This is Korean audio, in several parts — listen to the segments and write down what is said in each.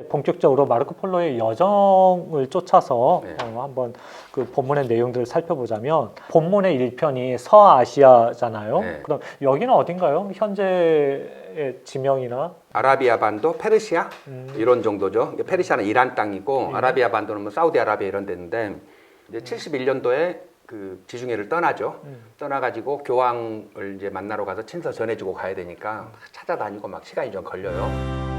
본격적으로 마르코 폴로의 여정을 쫓아서 네. 한번 그 본문의 내용들을 살펴보자면 본문의 1편이 서아시아잖아요. 네. 그럼 여기는 어딘가요? 현재의 지명이나 아라비아 반도, 페르시아 이런 정도죠. 페르시아는 이란 땅이고 아라비아 반도는 뭐 사우디아라비아 이런 데인데 이제 71년도에 그 지중해를 떠나죠. 떠나가지고 교황을 이제 만나러 가서 친서 전해주고 가야 되니까 찾아다니고 막 시간이 좀 걸려요.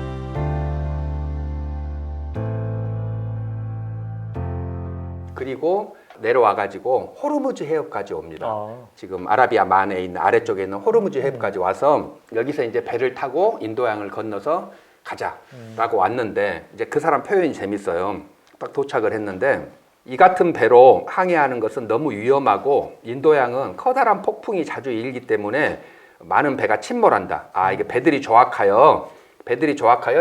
그리고 내려와가지고 호르무즈 해협까지 옵니다. 지금 아라비아 만에 있는 아래쪽에 있는 호르무즈 해협까지 와서 여기서 이제 배를 타고 인도양을 건너서 가자라고 왔는데 이제 그 사람 표현이 재밌어요. 딱 도착을 했는데 이 같은 배로 항해하는 것은 너무 위험하고 인도양은 커다란 폭풍이 자주 일기 때문에 많은 배가 침몰한다. 아, 이게 배들이 조악하여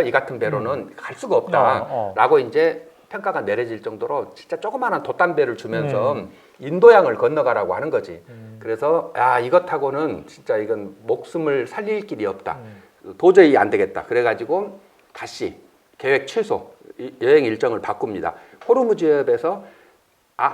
이 같은 배로는 갈 수가 없다라고 이제 평가가 내려질 정도로 진짜 조그마한 돛담배를 주면서 인도양을 건너가라고 하는 거지. 그래서 야, 이것하고는 진짜 이건 목숨을 살릴 길이 없다. 도저히 안 되겠다. 그래가지고 다시 계획 취소, 여행 일정을 바꿉니다. 호르무즈 해협에서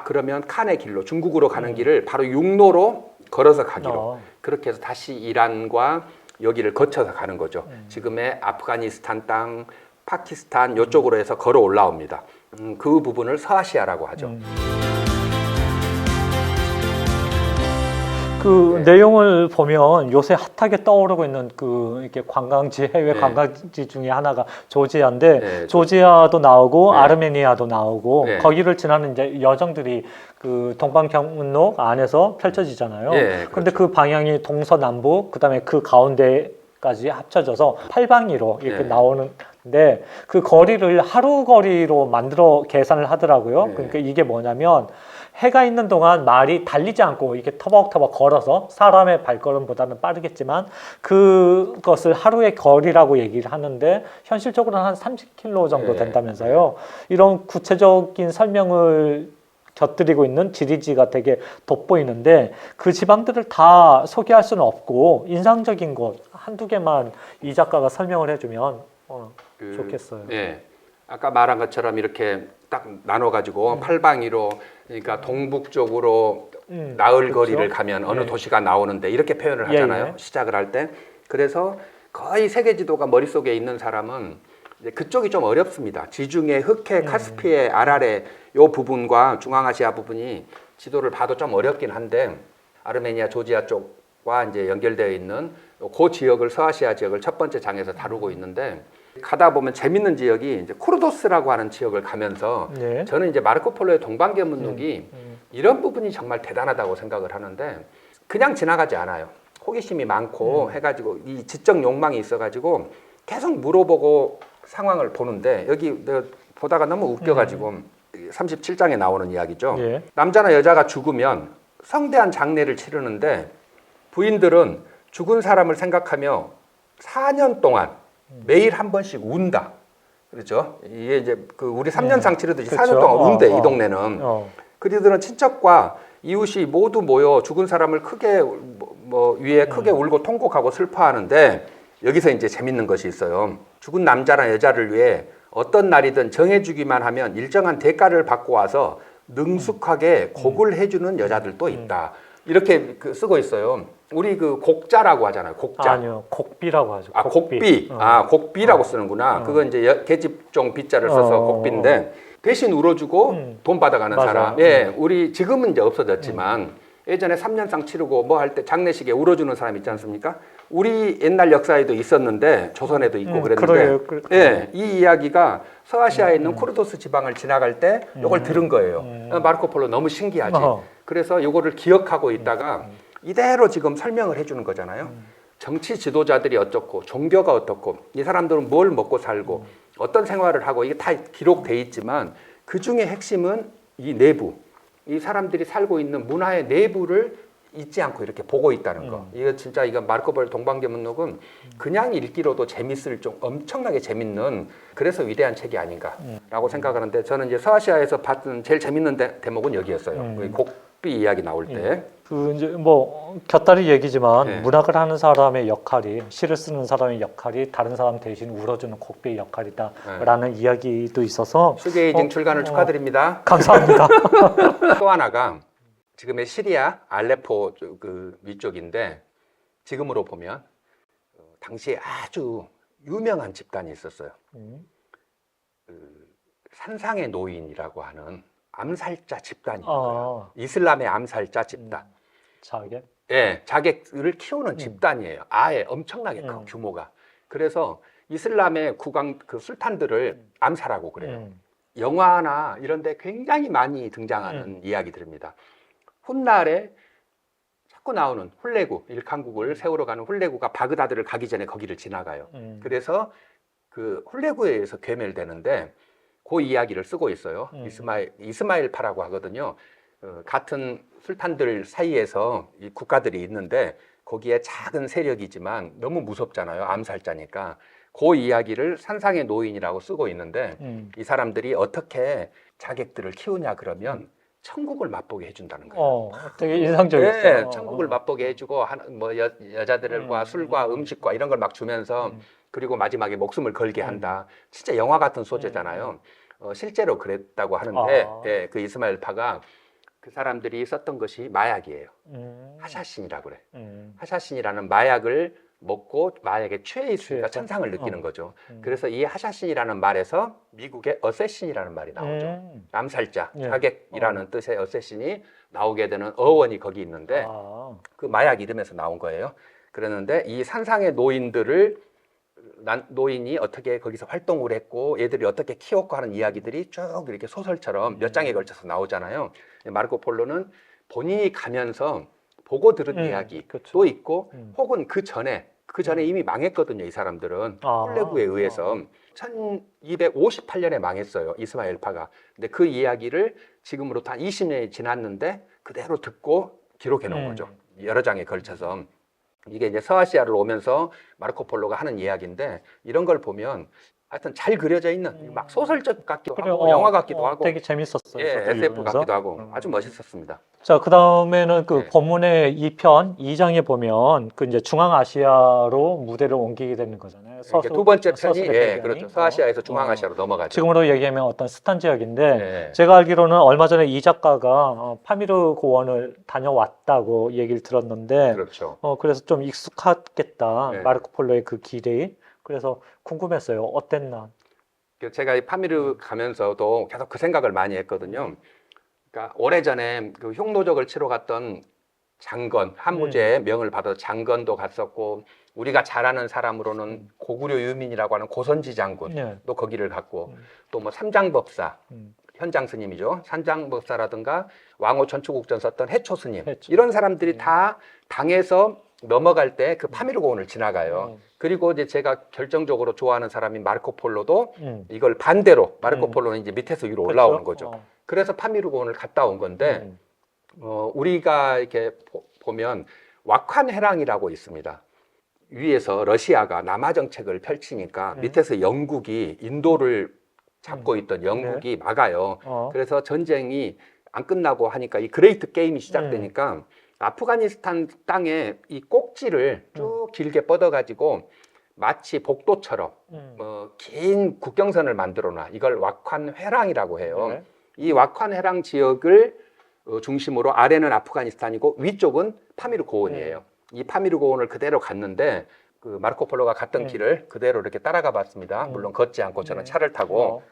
그러면 칸의 길로 중국으로 가는 길을 바로 육로로 걸어서 가기로. 그렇게 해서 다시 이란과 여기를 거쳐서 가는 거죠. 지금의 아프가니스탄 땅, 파키스탄 이쪽으로 해서 걸어 올라옵니다. 그 부분을 서아시아라고 하죠. 그 내용을 보면 요새 핫하게 떠오르고 있는 그 이렇게 관광지, 해외 관광지 중에 하나가 조지아인데 조지아도 나오고 아르메니아도 나오고 거기를 지나는 이제 여정들이 그 동방경로 안에서 펼쳐지잖아요. 그런데 그 방향이 동서남북, 그다음에 그 가운데까지 합쳐져서 팔방위로 이렇게 나오는데 그 거리를 하루 거리로 만들어 계산을 하더라고요. 그러니까 이게 뭐냐면 해가 있는 동안 말이 달리지 않고 이렇게 터벅터벅 걸어서 사람의 발걸음보다는 빠르겠지만 그것을 하루의 거리라고 얘기를 하는데 현실적으로는 한 30km 정도 된다면서요. 이런 구체적인 설명을 곁들이고 있는 지리지가 되게 돋보이는데 그 지방들을 다 소개할 수는 없고 인상적인 곳 한두 개만 이 작가가 설명을 해주면 좋겠어요. 아까 말한 것처럼 이렇게 딱 나눠가지고 팔방위로 그러니까 동북쪽으로 나흘 거리를 가면 어느 도시가 나오는데 이렇게 표현을 하잖아요. 시작을 할 때. 그래서 거의 세계 지도가 머릿속에 있는 사람은 이제 그쪽이 좀 어렵습니다. 지중해, 흑해, 카스피해, 아라레 요 부분과 중앙아시아 부분이 지도를 봐도 좀 어렵긴 한데 아르메니아, 조지아 쪽과 이제 연결되어 있는 그 지역을 서아시아 지역을 첫 번째 장에서 다루고 있는데 가다 보면 재밌는 지역이 이제 쿠르도스라고 하는 지역을 가면서 저는 이제 마르코 폴로의 동방계문록이 이런 부분이 정말 대단하다고 생각을 하는데 그냥 지나가지 않아요. 호기심이 많고 해가지고 이 지적 욕망이 있어가지고 계속 물어보고 상황을 보는데 여기 내가 보다가 너무 웃겨가지고 37장에 나오는 이야기죠. 남자나 여자가 죽으면 성대한 장례를 치르는데 부인들은 죽은 사람을 생각하며 4년 동안 매일 한 번씩 운다. 그렇죠? 이게 이제 그 우리 3년상 치르듯이 4년 동안 운대 이 동네는. 그들은 친척과 이웃이 모두 모여 죽은 사람을 크게 위에 크게 울고 통곡하고 슬퍼하는데 여기서 이제 재밌는 것이 있어요. 죽은 남자나 여자를 위해 어떤 날이든 정해주기만 하면 일정한 대가를 받고 와서 능숙하게 곡을 해주는 여자들도 있다. 이렇게 쓰고 있어요. 우리 그 곡자라고 하잖아요. 곡자. 아니요, 곡비라고 하죠. 곡비. 곡비라고 쓰는구나. 그건 이제 계집종 비자를 써서 곡비인데 대신 울어주고 돈 받아가는 사람. 우리 지금은 이제 없어졌지만 예전에 3년상 치르고 뭐 할 때 장례식에 울어주는 사람 있지 않습니까? 우리 옛날 역사에도 있었는데 조선에도 있고 그랬는데 이 이야기가 서아시아에 있는 쿠르도스 지방을 지나갈 때 이걸 들은 거예요. 마르코 폴로 너무 신기하지. 그래서 이거를 기억하고 있다가 이대로 지금 설명을 해주는 거잖아요. 정치 지도자들이 어떻고 종교가 어떻고 이 사람들은 뭘 먹고 살고 어떤 생활을 하고 이게 다 기록돼 있지만 그중에 핵심은 이 내부 이 사람들이 살고 있는 문화의 내부를 잊지 않고 이렇게 보고 있다는 거. 이거 진짜 이거 마르코 폴로 동방계문록은 그냥 읽기로도 재밌을 좀 엄청나게 재밌는 그래서 위대한 책이 아닌가라고 생각하는데 저는 이제 서아시아에서 봤던 제일 재밌는 대목은 여기였어요. 곡 국비 이야기 나올 때 그 이제 뭐 곁다리 얘기지만 네. 문학을 하는 사람의 역할이 시를 쓰는 사람의 역할이 다른 사람 대신 울어주는 곡비의 역할이다라는 이야기도 있어서 수계이징 출간을 축하드립니다. 감사합니다. 또 하나가 지금의 시리아 알레포 그 위쪽인데 지금으로 보면 당시에 아주 유명한 집단이 있었어요. 그 산상의 노인이라고 하는 암살자 집단이 있어요. 이슬람의 암살자 집단. 자객? 예, 자객을 키우는 집단이에요. 아예 엄청나게 큰 규모가. 그래서 이슬람의 국왕 그 술탄들을 암살하고 그래요. 영화나 이런 데 굉장히 많이 등장하는 이야기들입니다. 훗날에 자꾸 나오는 훌레구, 일칸국을 세우러 가는 훌레구가 바그다드를 가기 전에 거기를 지나가요. 그래서 그 훌레구에 의해서 괴멸되는데 그 이야기를 쓰고 있어요. 이스마일파라고 하거든요. 같은 술탄들 사이에서 이 국가들이 있는데 거기에 작은 세력이지만 너무 무섭잖아요. 암살자니까. 그 이야기를 산상의 노인이라고 쓰고 있는데 이 사람들이 어떻게 자객들을 키우냐 그러면 천국을 맛보게 해준다는 거예요. 되게 인상적이었어요. 네, 천국을 맛보게 해주고 뭐 여자들과 술과 음식과 이런 걸 막 주면서 그리고 마지막에 목숨을 걸게 한다. 진짜 영화 같은 소재잖아요. 실제로 그랬다고 하는데 예, 그 이스마일파가 그 사람들이 썼던 것이 마약이에요. 하샤신이라고 그래. 하샤신이라는 마약을 먹고 마약에 취해 있으니까 천상을 느끼는 거죠. 그래서 이 하샤신이라는 말에서 미국의 어쌔신이라는 말이 나오죠. 암살자, 자객이라는 뜻의 어쌔신이 나오게 되는 어원이 거기 있는데 그 마약 이름에서 나온 거예요. 그러는데 이 산상의 노인들을 노인이 어떻게 거기서 활동을 했고 얘들이 어떻게 키웠고 하는 이야기들이 쭉 이렇게 소설처럼 몇 장에 걸쳐서 나오잖아요. 마르코 폴로는 본인이 가면서 보고 들은 이야기도 있고 혹은 그 전에 이미 망했거든요. 이 사람들은 홀레구에 의해서 1258년에 망했어요. 이스마일파가. 근데 그 이야기를 지금으로부터 한 20년이 지났는데 그대로 듣고 기록해 놓은 거죠. 여러 장에 걸쳐서. 이게 이제 서아시아를 오면서 마르코 폴로가 하는 이야기인데 이런 걸 보면 하여튼 잘 그려져 있는 막 소설적 같기도 하고 영화 같기도 하고 되게 재밌었어요. 예, SF 같기도 하고 아주 멋있었습니다. 자, 그 다음에는 그 본문의 2편 2장에 보면 그 이제 중앙아시아로 무대를 옮기게 되는 거잖아요. 두 번째 편이 예, 그렇죠. 서아시아에서 중앙아시아로 넘어가죠. 지금으로 얘기하면 어떤 스탄 지역인데 제가 알기로는 얼마 전에 이 작가가 파미르 고원을 다녀왔다고 얘기를 들었는데 그렇죠. 그래서 좀 익숙하겠다. 마르코 폴로의 그 길이. 그래서 궁금했어요. 어땠나? 제가 이 파미르 가면서도 계속 그 생각을 많이 했거든요. 그러니까 오래전에 그 흉노적을 치러 갔던 장건, 한무제의 명을 받아서 장건도 갔었고 우리가 잘 아는 사람으로는 고구려 유민이라고 하는 고선지 장군도 거기를 갔고 또 뭐 삼장법사, 현장 스님이죠. 삼장법사라든가 왕호 전초국전 썼던 해초 스님 이런 사람들이 다 당에서 넘어갈 때 그 파미르 고원을 지나가요. 그리고 이제 제가 결정적으로 좋아하는 사람인 마르코 폴로도 이걸 반대로 마르코 폴로는 이제 밑에서 위로 올라오는 거죠. 그래서 파미르 고원을 갔다 온 건데 우리가 이렇게 보면 왁환해랑이라고 있습니다. 위에서 러시아가 남하 정책을 펼치니까 밑에서 영국이 인도를 잡고 있던 영국이 막아요. 그래서 전쟁이 안 끝나고 하니까 이 그레이트 게임이 시작되니까 아프가니스탄 땅에 이 꼭지를 쭉 길게 뻗어가지고 마치 복도처럼 긴 국경선을 만들어놔. 이걸 왁환회랑이라고 해요. 이 왁환회랑 지역을 중심으로 아래는 아프가니스탄이고 위쪽은 파미르 고원이에요. 이 파미르 고원을 그대로 갔는데 그 마르코 폴로가 갔던 길을 그대로 이렇게 따라가 봤습니다. 물론 걷지 않고 저는 차를 타고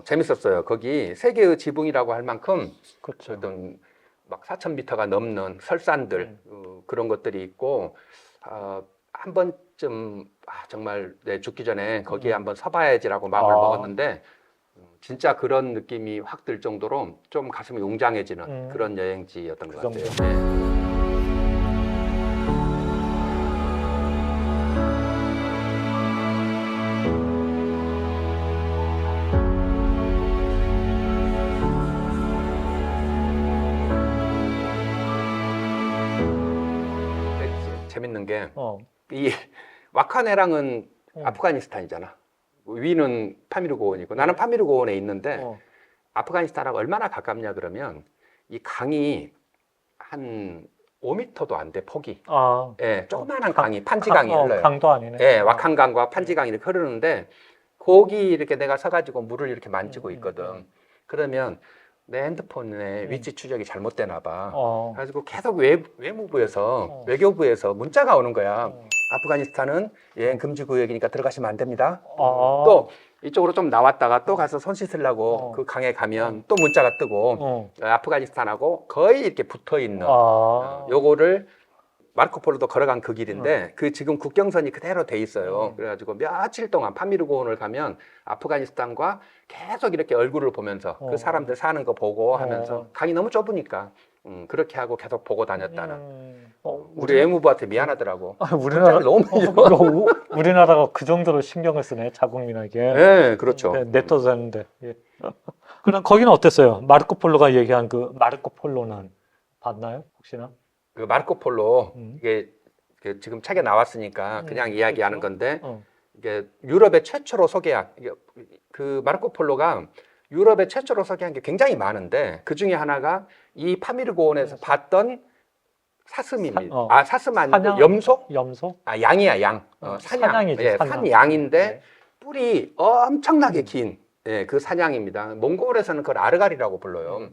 재밌었어요. 거기 세계의 지붕이라고 할 만큼 어떤 막 4,000m가 넘는 설산들 그런 것들이 있고 한 번쯤 정말 죽기 전에 거기에 한번 서봐야지라고 마음을 먹었는데 진짜 그런 느낌이 확 들 정도로 좀 가슴이 웅장해지는 그런 여행지였던 것 같아요. 재밌는 게 이 왁환해랑은 아프가니스탄이잖아. 위는 파미르 고원이고 나는 파미르 고원에 있는데 아프가니스탄하고 얼마나 가깝냐 그러면 이 강이 한 5m도 안 돼, 폭이. 아, 예, 조그마한 강이, 판지강이 흘러요. 강도 아니네. 예, 왁한강과 판지강이 이렇게 흐르는데, 거기 이렇게 내가 서가지고 물을 이렇게 만지고 있거든. 그러면 내 핸드폰에 위치 추적이 잘못되나 봐. 그래가지고 계속 외무부에서, 외교부에서 문자가 오는 거야. 아프가니스탄은 여행 금지 구역이니까 들어가시면 안 됩니다. 또 이쪽으로 좀 나왔다가 또 가서 손 씻으려고 그 강에 가면 또 문자가 뜨고 아프가니스탄하고 거의 이렇게 붙어 있는 요거를 마르코폴로도 걸어간 그 길인데 그 지금 국경선이 그대로 돼 있어요. 그래가지고 며칠 동안 파미르고원을 가면 아프가니스탄과 계속 이렇게 얼굴을 보면서 그 사람들 사는 거 보고 하면서 강이 너무 좁으니까 그렇게 하고 계속 보고 다녔다는. 우리 외무부한테 미안하더라고. 우리나라 너무 많이 줘. 우리나라가 그 정도로 신경을 쓰네, 자국민에게. 네, 그렇죠. 냅둬도 되는데. 예. 그럼 거기는 어땠어요? 마르코폴로가 얘기한 그 마르코폴로는 봤나요, 혹시나? 그 마르코폴로 이게 지금 책에 나왔으니까 그냥 이야기하는 그렇죠. 건데 이게 유럽의 최초로 소개한 그 마르코폴로가 유럽의 최초로 소개한 게 굉장히 많은데 그 중에 하나가 이 파미르고원에서 봤던 사슴입니다. 사슴 아니고 염소? 염소? 양이야, 양. 사냥. 사냥이죠, 예, 사냥. 산양인데 네. 뿔이 엄청나게 긴 그 사냥입니다. 몽골에서는 그걸 아르갈이라고 불러요.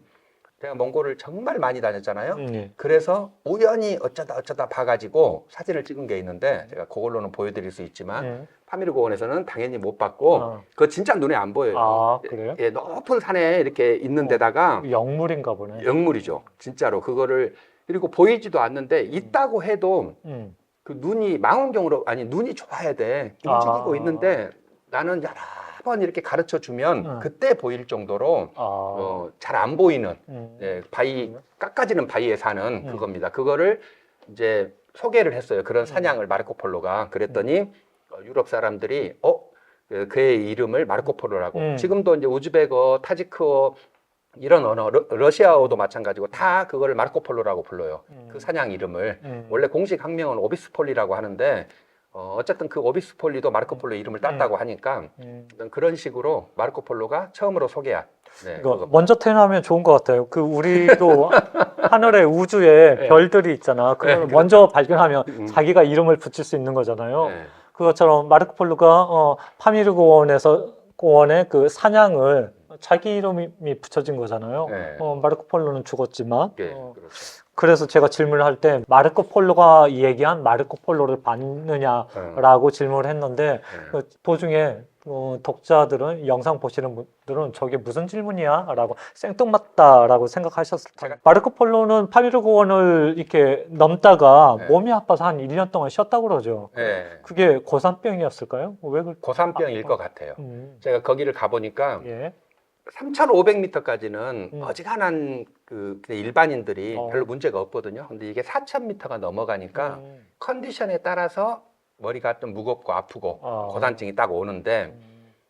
제가 몽골을 정말 많이 다녔잖아요. 그래서 우연히 어쩌다 봐가지고 사진을 찍은 게 있는데 제가 그걸로는 보여드릴 수 있지만 파미르고원에서는 당연히 못 봤고 그거 진짜 눈에 안 보여요. 아, 그래요? 예, 높은 산에 이렇게 있는 데다가 영물인가 보네. 영물이죠. 진짜로 그거를 그리고 보이지도 않는데 있다고 해도 그 눈이 망원경으로 아니 눈이 좋아야 돼. 움직이고 있는데 나는 여러 번 이렇게 가르쳐 주면 그때 보일 정도로 잘 안 보이는 예, 바위 깎아지는 바위에 사는 그겁니다. 그거를 이제 소개를 했어요. 그런 사냥을 마르코폴로가 그랬더니 유럽 사람들이 그의 이름을 마르코폴로라고 지금도 이제 우즈베거, 타지크어 이런 언어, 러시아어도 마찬가지고 다 그거를 마르코폴로라고 불러요. 그 사냥 이름을 원래 공식 학명은 오비스폴리라고 하는데 어쨌든 그 오비스폴리도 마르코폴로 이름을 땄다고 하니까 그런 식으로 마르코폴로가 처음으로 소개한. 네, 먼저 태어나면 좋은 것 같아요. 그 우리도 하늘에 우주에 별들이 있잖아. 그걸 먼저 발견하면 자기가 이름을 붙일 수 있는 거잖아요. 그것처럼 마르코폴로가 파미르고원의 그 사냥을 자기 이름이 붙여진 거잖아요. 마르코폴로는 죽었지만. 그렇죠. 그래서 제가 질문을 할 때 마르코폴로가 얘기한 마르코폴로를 봤느냐라고 질문을 했는데 그 도중에 독자들은 영상 보시는 분들은 저게 무슨 질문이야? 라고 생뚱맞다라고 생각하셨을 텐데 마르코폴로는 파미르고원을 이렇게 넘다가 몸이 아파서 한 1년 동안 쉬었다고 그러죠. 그게 고산병이었을까요? 왜 고산병일 것 같아요. 제가 거기를 가보니까 3,500m까지는 어지간한 그냥 일반인들이 별로 문제가 없거든요. 근데 이게 4,000m가 넘어가니까 컨디션에 따라서 머리가 좀 무겁고 아프고 고산증이 딱 오는데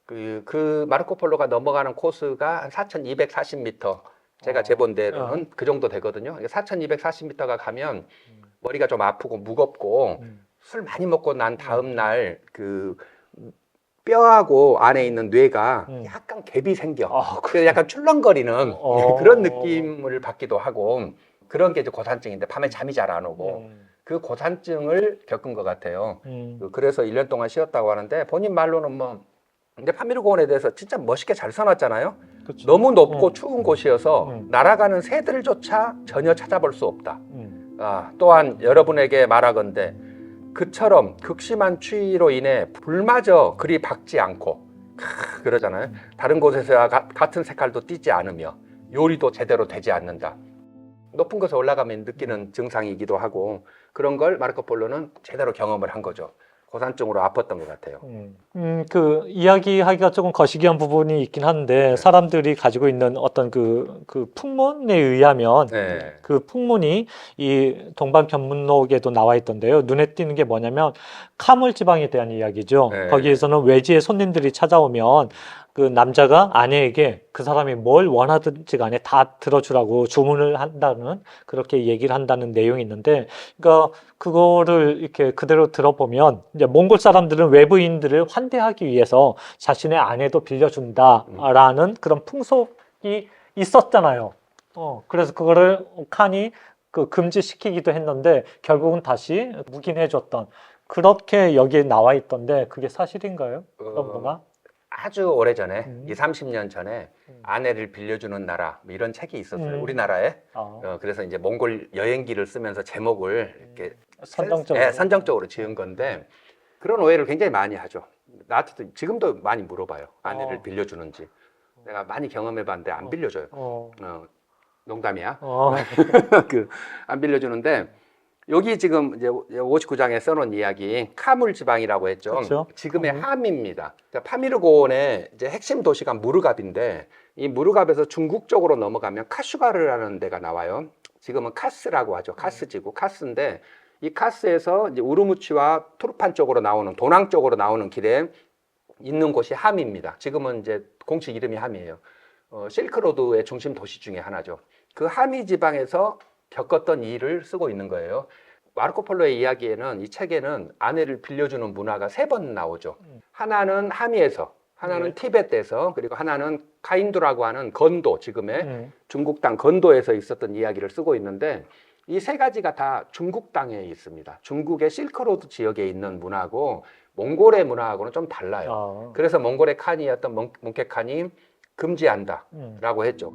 그 마르코폴로가 넘어가는 코스가 한 4,240m 제가 재본 대로는 그 정도 되거든요. 4,240m가 가면 머리가 좀 아프고 무겁고 술 많이 먹고 난 다음 날 그 뼈하고 안에 있는 뇌가 약간 갭이 생겨. 그래서 약간 출렁거리는 그런 느낌을 받기도 하고 그런 게 이제 고산증인데 밤에 잠이 잘 안 오고 그 고산증을 겪은 것 같아요. 그래서 1년 동안 쉬었다고 하는데 본인 말로는 뭐 근데 파미르고원에 대해서 진짜 멋있게 잘 써놨잖아요. 그치. 너무 높고 추운 곳이어서 날아가는 새들조차 전혀 찾아볼 수 없다. 또한 여러분에게 말하건대 그처럼 극심한 추위로 인해 불마저 그리 밝지 않고 그러잖아요. 다른 곳에서야 같은 색깔도 띠지 않으며 요리도 제대로 되지 않는다. 높은 곳에 올라가면 느끼는 증상이기도 하고 그런 걸 마르코폴로는 제대로 경험을 한 거죠. 고산증으로 아팠던 것 같아요. 그 이야기하기가 조금 거시기한 부분이 있긴 한데 사람들이 가지고 있는 어떤 그 풍문에 의하면 그 풍문이 이 동방견문록에도 나와 있던데요. 눈에 띄는 게 뭐냐면 카물 지방에 대한 이야기죠. 거기에서는 외지의 손님들이 찾아오면 그 남자가 아내에게 그 사람이 뭘 원하든지 간에 다 들어주라고 주문을 한다는 그렇게 얘기를 한다는 내용이 있는데 그러니까 그거를 이렇게 그대로 들어보면 이제 몽골 사람들은 외부인들을 환대하기 위해서 자신의 아내도 빌려준다라는 그런 풍속이 있었잖아요. 그래서 그거를 칸이 그 금지시키기도 했는데 결국은 다시 묵인해줬던 그렇게 여기에 나와 있던데 그게 사실인가요? 그런 문화? 아주 오래전에 2, 30년 전에 아내를 빌려주는 나라 뭐 이런 책이 있었어요. 우리나라에. 그래서 이제 몽골 여행기를 쓰면서 제목을 이렇게 선정적으로. 선정적으로 지은 건데 그런 오해를 굉장히 많이 하죠. 나한테도 지금도 많이 물어봐요. 아내를 빌려주는지. 내가 많이 경험해봤는데 안 빌려줘요. 농담이야. 안 빌려주는데 여기 지금 이제 59장에 써놓은 이야기 카물 지방이라고 했죠. 그렇죠. 지금의 함입니다. 파미르고원의 이제 핵심 도시가 무르갑인데 이 무르갑에서 중국 쪽으로 넘어가면 카슈가르라는 데가 나와요. 지금은 카스라고 하죠. 카스지구 카스인데 이 카스에서 이제 우르무치와 투르판 쪽으로 나오는 도낭 쪽으로 나오는 길에 있는 곳이 함입니다. 지금은 이제 공식 이름이 함이에요. 실크로드의 중심 도시 중에 하나죠. 그 하미 지방에서 겪었던 일을 쓰고 있는 거예요. 마르코 폴로의 이야기에는 이 책에는 아내를 빌려주는 문화가 3번 나오죠. 하나는 하미에서, 하나는 티베트에서, 그리고 하나는 카인두라고 하는 건도, 지금의 중국 땅 건도에서 있었던 이야기를 쓰고 있는데 이 3가지가 다 중국 땅에 있습니다. 중국의 실크로드 지역에 있는 문화고 몽골의 문화하고는 좀 달라요. 그래서 몽골의 칸이었던 몽케 칸이 금지한다라고 했죠.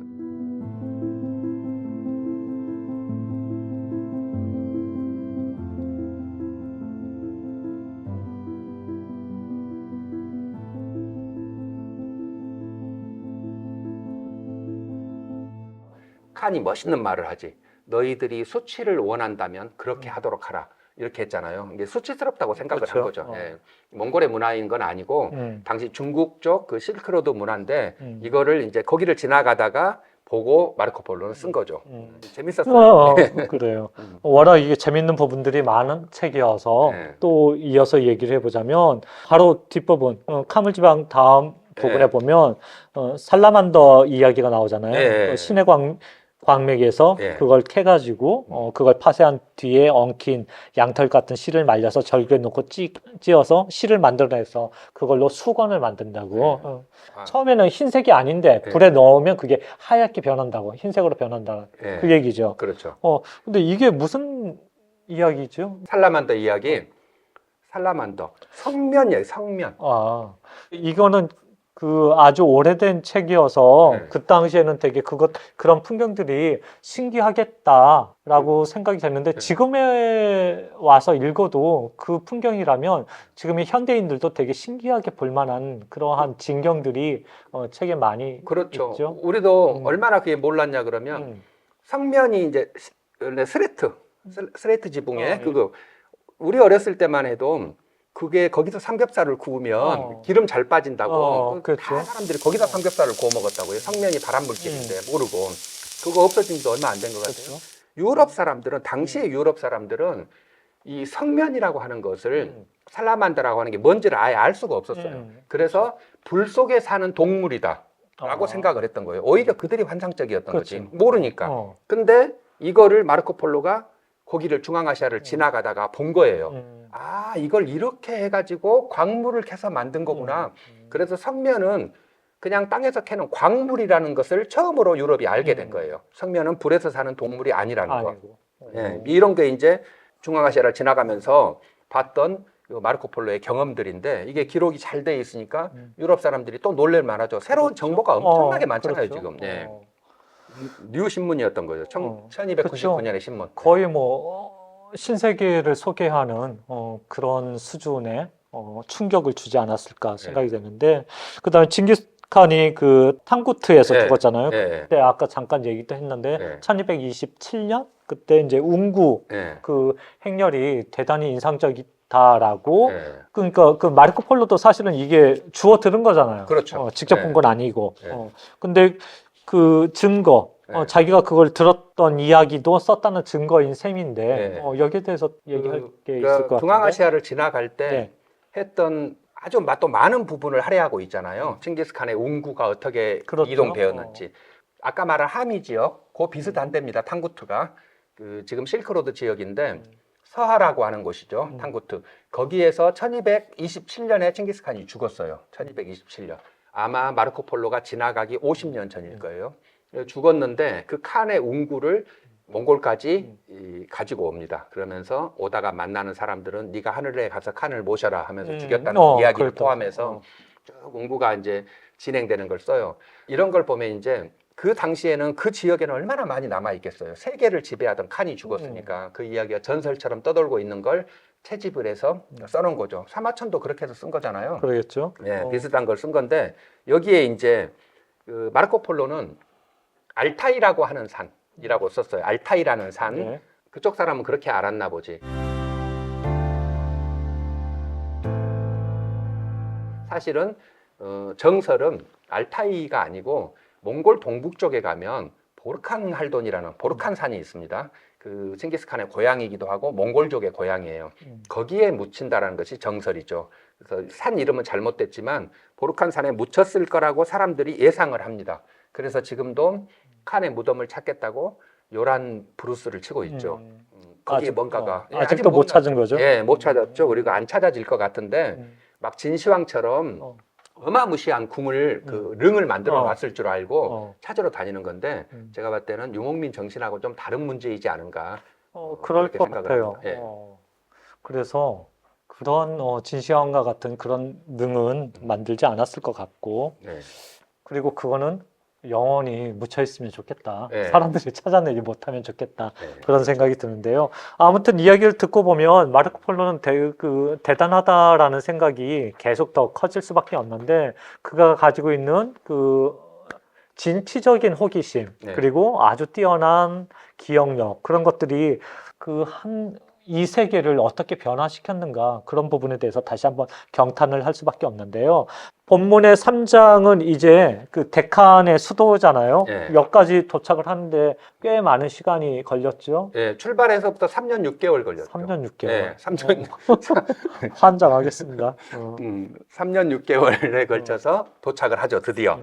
칸이 멋있는 말을 하지. 너희들이 수치를 원한다면 그렇게 하도록 하라. 이렇게 했잖아요. 이게 수치스럽다고 생각을 그렇죠. 한 거죠. 예. 몽골의 문화인 건 아니고 당시 중국 쪽 그 실크로드 문화인데 이거를 이제 거기를 지나가다가 보고 마르코 폴로는 쓴 거죠. 재밌었어요. 그래요. 워낙 이게 재밌는 부분들이 많은 책이어서 또 이어서 얘기를 해보자면 바로 뒷부분 카물지방 다음 부분에 보면 살라만더 이야기가 나오잖아요. 신의 광맥에서 그걸 캐가지고 그걸 파쇄한 뒤에 엉킨 양털 같은 실을 말려서 절개에 놓고 찧어서 실을 만들어내서 그걸로 수건을 만든다고. 처음에는 흰색이 아닌데 불에 넣으면 그게 하얗게 변한다고, 흰색으로 변한다. 그 얘기죠. 그렇죠. 근데 이게 무슨 이야기죠? 살라만더 이야기. 살라만더 성면이에요. 성면. 이거는 그 아주 오래된 책이어서 그 당시에는 되게 그런 풍경들이 신기하겠다라고 생각이 됐는데 지금에 와서 읽어도 그 풍경이라면 지금의 현대인들도 되게 신기하게 볼 만한 그러한 진경들이 책에 많이 그렇죠. 있죠. 우리도 얼마나 그게 몰랐냐 그러면 성면이 이제 스레트 지붕에 그거 우리 어렸을 때만 해도 그게 거기서 삼겹살을 구우면 기름 잘 빠진다고 그렇죠. 다 사람들이 거기다 삼겹살을 구워 먹었다고요. 성면이 발암물질인데 모르고 그거 없어진 지 얼마 안 된 것 같아요. 유럽 사람들은 당시의 유럽 사람들은 이 성면이라고 하는 것을 살라만더라고 하는 게 뭔지를 아예 알 수가 없었어요. 그래서 불 속에 사는 동물이다 라고 생각을 했던 거예요. 오히려 그들이 환상적이었던 거지. 모르니까. 근데 이거를 마르코 폴로가 거기를 중앙아시아를 지나가다가 본 거예요. 아, 이걸 이렇게 해가지고 광물을 캐서 만든 거구나. 그래서 성면은 그냥 땅에서 캐는 광물이라는 것을 처음으로 유럽이 알게 된 거예요. 성면은 불에서 사는 동물이 아니라는 거. 이런 게 이제 중앙아시아를 지나가면서 봤던 마르코 폴로의 경험들인데 이게 기록이 잘 돼 있으니까 유럽 사람들이 또 놀랄 만하죠. 새로운 정보가 엄청나게 많잖아요, 지금. 뉴 신문이었던 거죠. 1299년의 신문. 거의 뭐 신세계를 소개하는 그런 수준의 충격을 주지 않았을까 생각이 되는데 그다음에 징기스칸이 그 탕구트에서 죽었잖아요. 그때 아까 잠깐 얘기도 했는데 1227년 그때 이제 웅구 그 행렬이 대단히 인상적이다라고 그러니까 그 마르코 폴로도 사실은 이게 주워 들은 거잖아요. 그렇죠. 직접 본 건 아니고. 근데 그 증거, 자기가 그걸 들었던 이야기도 썼다는 증거인 셈인데 여기에 대해서 얘기할 게 있을 것 같은데. 중앙아시아를 지나갈 때 했던 아주 또 많은 부분을 할애하고 있잖아요. 칭기스칸의 웅구가 어떻게 이동되었는지. 아까 말한 하미 지역, 그 비슷한 데입니다. 탕구트가. 그 지금 실크로드 지역인데 서하라고 하는 곳이죠. 탕구트. 거기에서 1227년에 칭기스칸이 죽었어요. 1227년. 아마 마르코 폴로가 지나가기 50년 전일 거예요. 죽었는데 그 칸의 웅구를 몽골까지 가지고 옵니다. 그러면서 오다가 만나는 사람들은 네가 하늘에 가서 칸을 모셔라 하면서 죽였다는 이야기를 포함해서 쭉 공부가 이제 진행되는 걸 써요. 이런 걸 보면 이제 그 당시에는 그 지역에는 얼마나 많이 남아 있겠어요. 세계를 지배하던 칸이 죽었으니까 그 이야기가 전설처럼 떠돌고 있는 걸 채집을 해서 써놓은 거죠. 사마천도 그렇게 해서 쓴 거잖아요. 그러겠죠. 네, 비슷한 걸 쓴 건데 여기에 이제 그 마르코 폴로는 알타이라고 하는 산이라고 썼어요. 알타이라는 산. 네. 그쪽 사람은 그렇게 알았나 보지. 사실은 정설은 알타이가 아니고 몽골 동북 쪽에 가면 보르칸 할돈이라는 보르칸 산이 있습니다. 그 칭기스칸의 고향이기도 하고 몽골족의 고향이에요. 거기에 묻힌다라는 것이 정설이죠. 그래서 산 이름은 잘못됐지만 보르칸 산에 묻혔을 거라고 사람들이 예상을 합니다. 그래서 지금도 칸의 무덤을 찾겠다고 요란 브루스를 치고 있죠. 거기에 뭔가가 아직도 못 찾은 거죠? 예, 못 찾았죠. 그리고 안 찾아질 것 같은데 막 진시황처럼 어마무시한 궁을 그 릉을 만들어 놨을 줄 알고 찾으러 다니는 건데 제가 봤을 때는 유목민 정신하고 좀 다른 문제이지 않은가. 그럴 것 생각을 같아요. 합니다. 예. 그래서 그런 진시황과 같은 그런 능은 만들지 않았을 것 같고, 네. 그리고 그거는 영원히 묻혀 있으면 좋겠다. 네. 사람들이 찾아내지 못하면 좋겠다. 네. 그런 생각이 드는데요. 아무튼 이야기를 듣고 보면 마르코 폴로는 대단하다라는 생각이 계속 더 커질 수밖에 없는데, 그가 가지고 있는 그 진취적인 호기심, 네. 그리고 아주 뛰어난 기억력, 그런 것들이 이 세계를 어떻게 변화시켰는가, 그런 부분에 대해서 다시 한번 경탄을 할 수밖에 없는데요. 본문의 3장은 이제 그 데칸의 수도잖아요. 네. 여기까지 도착을 하는데 꽤 많은 시간이 걸렸죠. 예, 출발해서부터 3년 6개월 걸렸죠. 3년 6개월. 예, 3년, 환장하겠습니다. 3년 6개월에 걸쳐서 도착을 하죠, 드디어.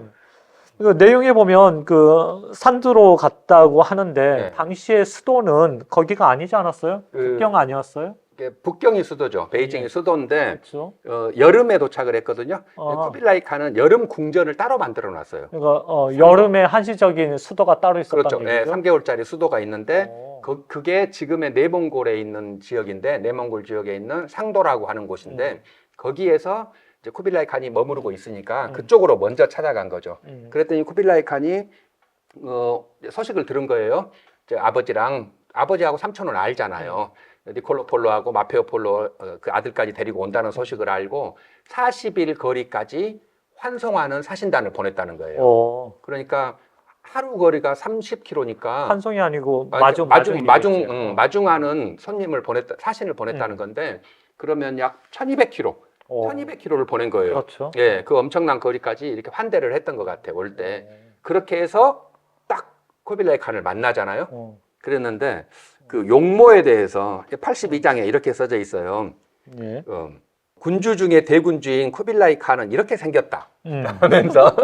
그 내용에 보면 그 산두로 갔다고 하는데 네. 당시의 수도는 거기가 아니지 않았어요? 북경 아니었어요? 북경이 수도죠. 베이징이 수도인데 그렇죠. 여름에 도착을 했거든요. 쿠빌라이 칸은 여름 궁전을 따로 만들어 놨어요. 그러니까 여름에 한시적인 수도가 따로 있었다는 그렇죠. 얘기죠? 3개월짜리 수도가 있는데 그게 지금의 내몽골에 있는 지역인데 내몽골 지역에 있는 상도라고 하는 곳인데 거기에서 이제 쿠빌라이 칸이 머무르고 있으니까 그쪽으로 먼저 찾아간 거죠. 그랬더니 쿠빌라이 칸이 소식을 들은 거예요. 이제 아버지하고 삼촌은 알잖아요. 니콜로 폴로하고 마페오 폴로 그 아들까지 데리고 온다는 소식을 알고 40일 거리까지 환송하는 사신단을 보냈다는 거예요. 그러니까 하루 거리가 30km니까 환송이 아니고 마중하는 손님을 사신을 보냈다는 건데 그러면 약 1200km. 1200km를 보낸 거예요. 그렇죠. 예, 그 엄청난 거리까지 이렇게 환대를 했던 것 같아요. 올 때. 그렇게 해서 딱 쿠빌라이 칸을 만나잖아요. 그랬는데 그 용모에 대해서 82장에 이렇게 써져 있어요. 예. 군주 중에 대군주인 쿠빌라이 칸은 이렇게 생겼다. 하면서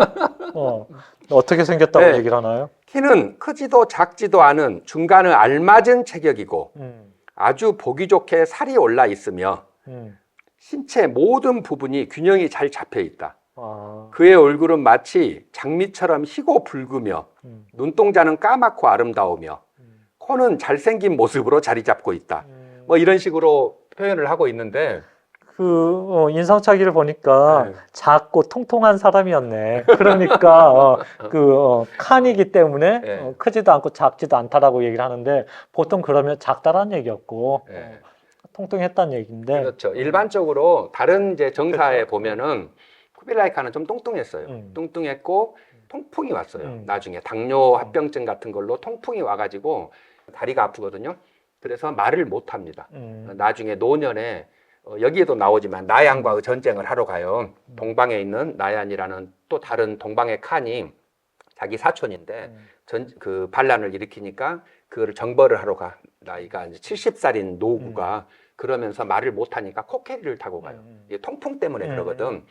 어떻게 생겼다고 네. 얘기를 하나요? 키는 크지도 작지도 않은 중간을 알맞은 체격이고 아주 보기 좋게 살이 올라 있으며 신체 모든 부분이 균형이 잘 잡혀 있다. 그의 얼굴은 마치 장미처럼 희고 붉으며 눈동자는 까맣고 아름다우며 코는 잘생긴 모습으로 자리 잡고 있다. 뭐 이런 식으로 표현을 하고 있는데 인상착의를 보니까 작고 통통한 사람이었네. 그러니까 칸이기 때문에 크지도 않고 작지도 않다라고 얘기를 하는데 보통 그러면 작다라는 얘기였고 통통했다는 얘기인데. 그렇죠. 일반적으로 다른 이제 정사에 보면은 쿠빌라이 칸은 좀 뚱뚱했어요. 뚱뚱했고 통풍이 왔어요. 나중에 당뇨 합병증 같은 걸로 통풍이 와가지고 다리가 아프거든요. 그래서 말을 못 합니다. 나중에 노년에 여기에도 나오지만 나얀과의 전쟁을 하러 가요. 동방에 있는 나얀이라는 또 다른 동방의 칸이 자기 사촌인데 그 반란을 일으키니까 그거를 정벌을 하러 가. 나이가 이제 70살인 노구가 그러면서 말을 못하니까 코끼리를 타고 가요. 이게 통풍 때문에 그러거든.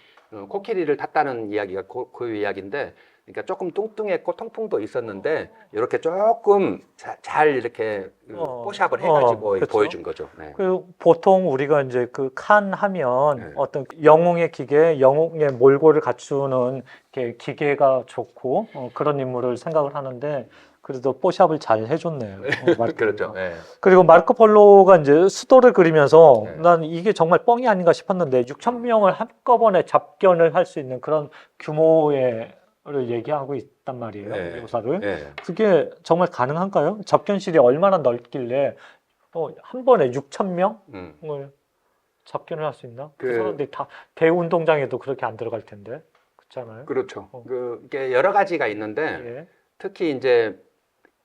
코끼리를 탔다는 이야기가 그 이야기인데, 그러니까 조금 뚱뚱했고 통풍도 있었는데 이렇게 조금 잘 이렇게 뽀샵을 해가지고 그렇죠. 보여준 거죠. 네. 그 보통 우리가 이제 그 칸 하면 어떤 영웅의 기계, 영웅의 몰골을 갖추는 기계가 좋고 그런 인물을 생각을 하는데 그래도 뽀샵을 잘 해줬네요. 그렇죠. 예. 그리고 마르코 폴로가 이제 수도를 그리면서 네. 난 이게 정말 뻥이 아닌가 싶었는데 6천 명을 한꺼번에 접견을 할 수 있는 그런 규모의 를 얘기하고 있단 말이에요. 네. 묘사를. 예. 그게 정말 가능한가요? 접견실이 얼마나 넓길래 한 번에 6천 명을 접견을 할 수 있나? 그 사람들이 다 대운동장에도 그렇게 안 들어갈 텐데. 그렇잖아요. 그렇죠. 그게 여러 가지가 있는데 예. 특히 이제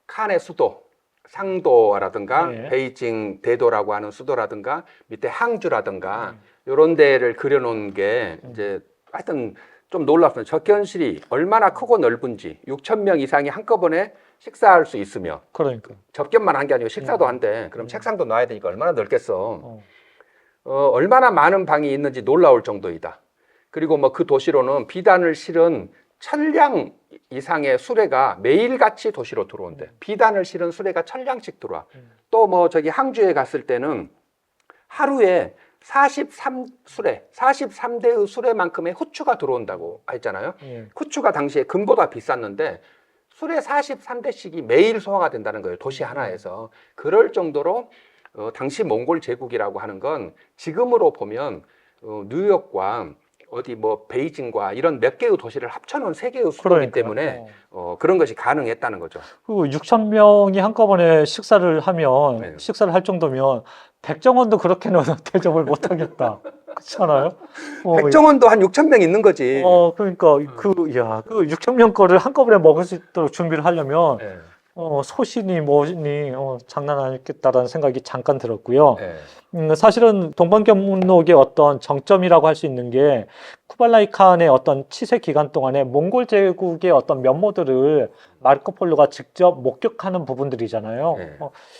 칸의 수도, 상도라든가 베이징 대도라고 하는 수도라든가 밑에 항주라든가 이런 데를 그려놓은 게 이제 하여튼 좀 놀랍습니다. 접견실이 얼마나 크고 넓은지 6천 명 이상이 한꺼번에 식사할 수 있으며 그러니까 접견만 한 게 아니고 식사도 한대. 그럼 책상도 놔야 되니까 얼마나 넓겠어. 얼마나 많은 방이 있는지 놀라울 정도이다. 그리고 뭐 그 도시로는 비단을 실은 1,000량 이상의 수레가 매일같이 도시로 들어온대. 비단을 실은 수레가 1,000량씩 들어와. 또 뭐 저기 항주에 갔을 때는 하루에 43대의 수레만큼의 후추가 들어온다고 했잖아요. 후추가 당시에 금보다 비쌌는데 수레 43대씩이 매일 소화가 된다는 거예요. 도시 하나에서. 그럴 정도로 당시 몽골 제국이라고 하는 건 지금으로 보면 뉴욕과 어디 뭐 베이징과 이런 몇 개의 도시를 합쳐놓은 세 개의 수도이기 때문에 그런 것이 가능했다는 거죠. 그리고 6천 명이 한꺼번에 식사를 하면 식사를 할 정도면 백정원도 그렇게는 대접을 못 하겠다. 그렇잖아요. 백정원도 한 6천 명 있는 거지. 그러니까 그 6천 명 거를 한꺼번에 먹을 수 있도록 준비를 하려면 소신이 뭐니 장난 아니겠다라는 생각이 잠깐 들었고요. 사실은 동방견목의 어떤 정점이라고 할 수 있는 게 쿠발라이 칸의 어떤 치세 기간 동안에 몽골 제국의 어떤 면모들을 마르코 폴로가 직접 목격하는 부분들이잖아요.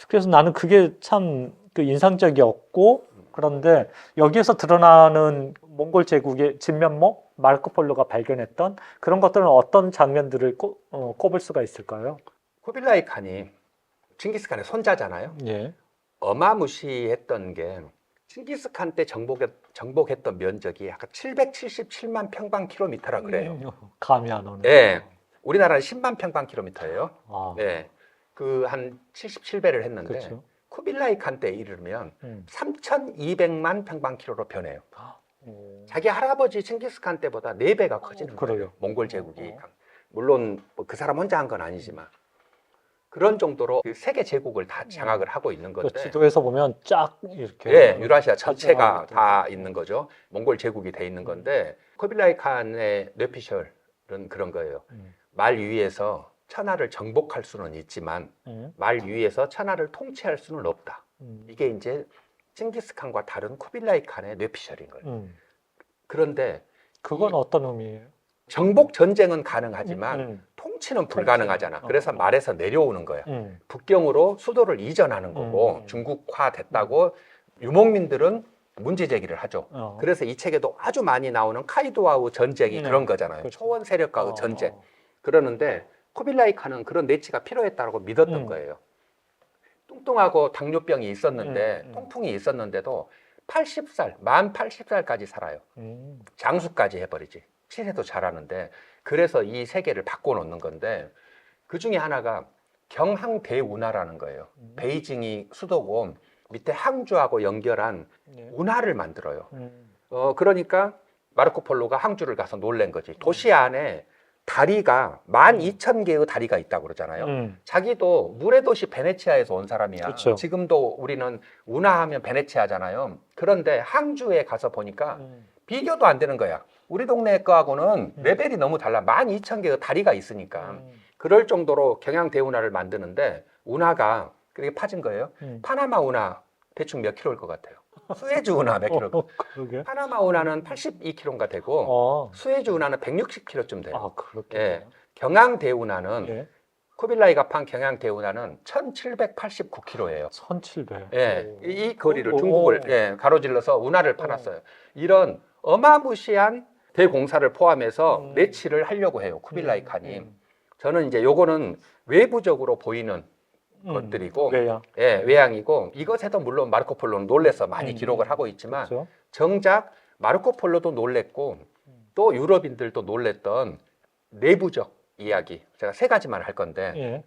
그래서 나는 그게 참 그 인상적이었고, 그런데 여기에서 드러나는 몽골 제국의 진면목, 마르코 폴로가 발견했던 그런 것들은 어떤 장면들을 꼽을 수가 있을까요? 쿠빌라이 칸이 칭기스칸의 손자잖아요. 어마무시했던 게 칭기스칸 때 정복했던 면적이 약간 777만 평방킬로미터라 그래요. 감이 안 오네. 네, 우리나라는 10만 평방킬로미터예요. 네, 그 한 77배를 했는데 그렇죠. 쿠빌라이 칸 때 이르면 3,200만 평방킬로로 변해요. 자기 할아버지 칭기스칸 때보다 4배가 커지는 거예요. 몽골 제국이. 물론 그 사람 혼자 한 건 아니지만. 그런 정도로 그 세계 제국을 다 장악을 하고 있는 건데 지도에서 보면 쫙 이렇게 유라시아 전체가 다 있는 거죠. 몽골 제국이 돼 있는 건데 쿠빌라이 칸의 뇌피셜은 그런 거예요. 말 위에서 천하를 정복할 수는 있지만 말 위에서 천하를 통치할 수는 없다. 이게 이제 칭기스칸과 다른 쿠빌라이 칸의 뇌피셜인 거예요. 그런데 그건 어떤 의미예요? 정복 전쟁은 가능하지만 통치는 불가능하잖아. 그래서 말에서 내려오는 거야. 북경으로 수도를 이전하는 거고 중국화 됐다고 유목민들은 문제 제기를 하죠. 그래서 이 책에도 아주 많이 나오는 카이도와의 전쟁이 그런 거잖아요. 그렇죠. 초원 세력과의 전쟁. 그러는데 쿠빌라이 칸은 그런 내치가 필요했다고 믿었던 거예요. 뚱뚱하고 당뇨병이 있었는데 통풍이 있었는데도 80살, 만 80살까지 살아요. 장수까지 해버리지. 치세도 잘하는데 그래서 이 세계를 바꿔놓는 건데 그 중에 하나가 경항대운하라는 거예요. 베이징이 수도고 밑에 항주하고 연결한 운하를 만들어요. 그러니까 마르코 폴로가 항주를 가서 놀란 거지. 도시 안에 다리가 12,000개의 다리가 있다고 그러잖아요. 자기도 물의 도시 베네치아에서 온 사람이야. 그쵸. 지금도 우리는 운하하면 베네치아잖아요. 그런데 항주에 가서 보니까 비교도 안 되는 거야. 우리 동네 거하고는 레벨이 너무 달라. 12,000개의 다리가 있으니까. 그럴 정도로 경양대운하를 만드는데 운하가 그렇게 파진 거예요. 파나마 운하 대충 몇 킬로일 것 같아요? 수에즈 운하 몇 킬로일 것 같아요? 파나마 운하는 82킬로가 되고 수에즈 운하는 160킬로쯤 돼요. 그렇게. 경양대운하는 쿠빌라이가 판 경양대운하는 1789킬로예요. 1700. 이 거리를 중국을 가로질러서 운하를 파놨어요. 이런 어마무시한 대공사를 포함해서 내치를 하려고 해요. 쿠빌라이 칸이. 저는 이제 요거는 외부적으로 보이는 것들이고 외양이고 이것에도 물론 마르코 폴로는 놀래서 많이 기록을 하고 있지만 그렇죠. 정작 마르코 폴로도 놀랬고 또 유럽인들도 놀랬던 내부적 이야기 제가 3가지만 할 건데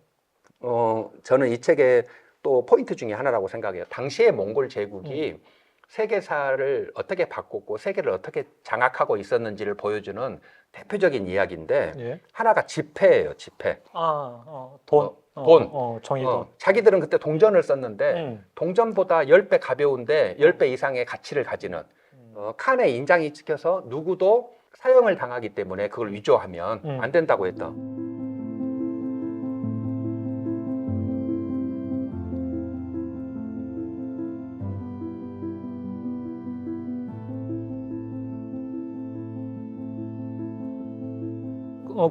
저는 이 책의 또 포인트 중에 하나라고 생각해요. 당시의 몽골 제국이 세계사를 어떻게 바꿨고 세계를 어떻게 장악하고 있었는지를 보여주는 대표적인 이야기인데 예. 하나가 지폐예요. 지폐. 돈. 정의돈. 자기들은 그때 동전을 썼는데 동전보다 10배 가벼운데 10배 이상의 가치를 가지는 칸에 인장이 찍혀서 누구도 사형을 당하기 때문에 그걸 위조하면 안 된다고 했던.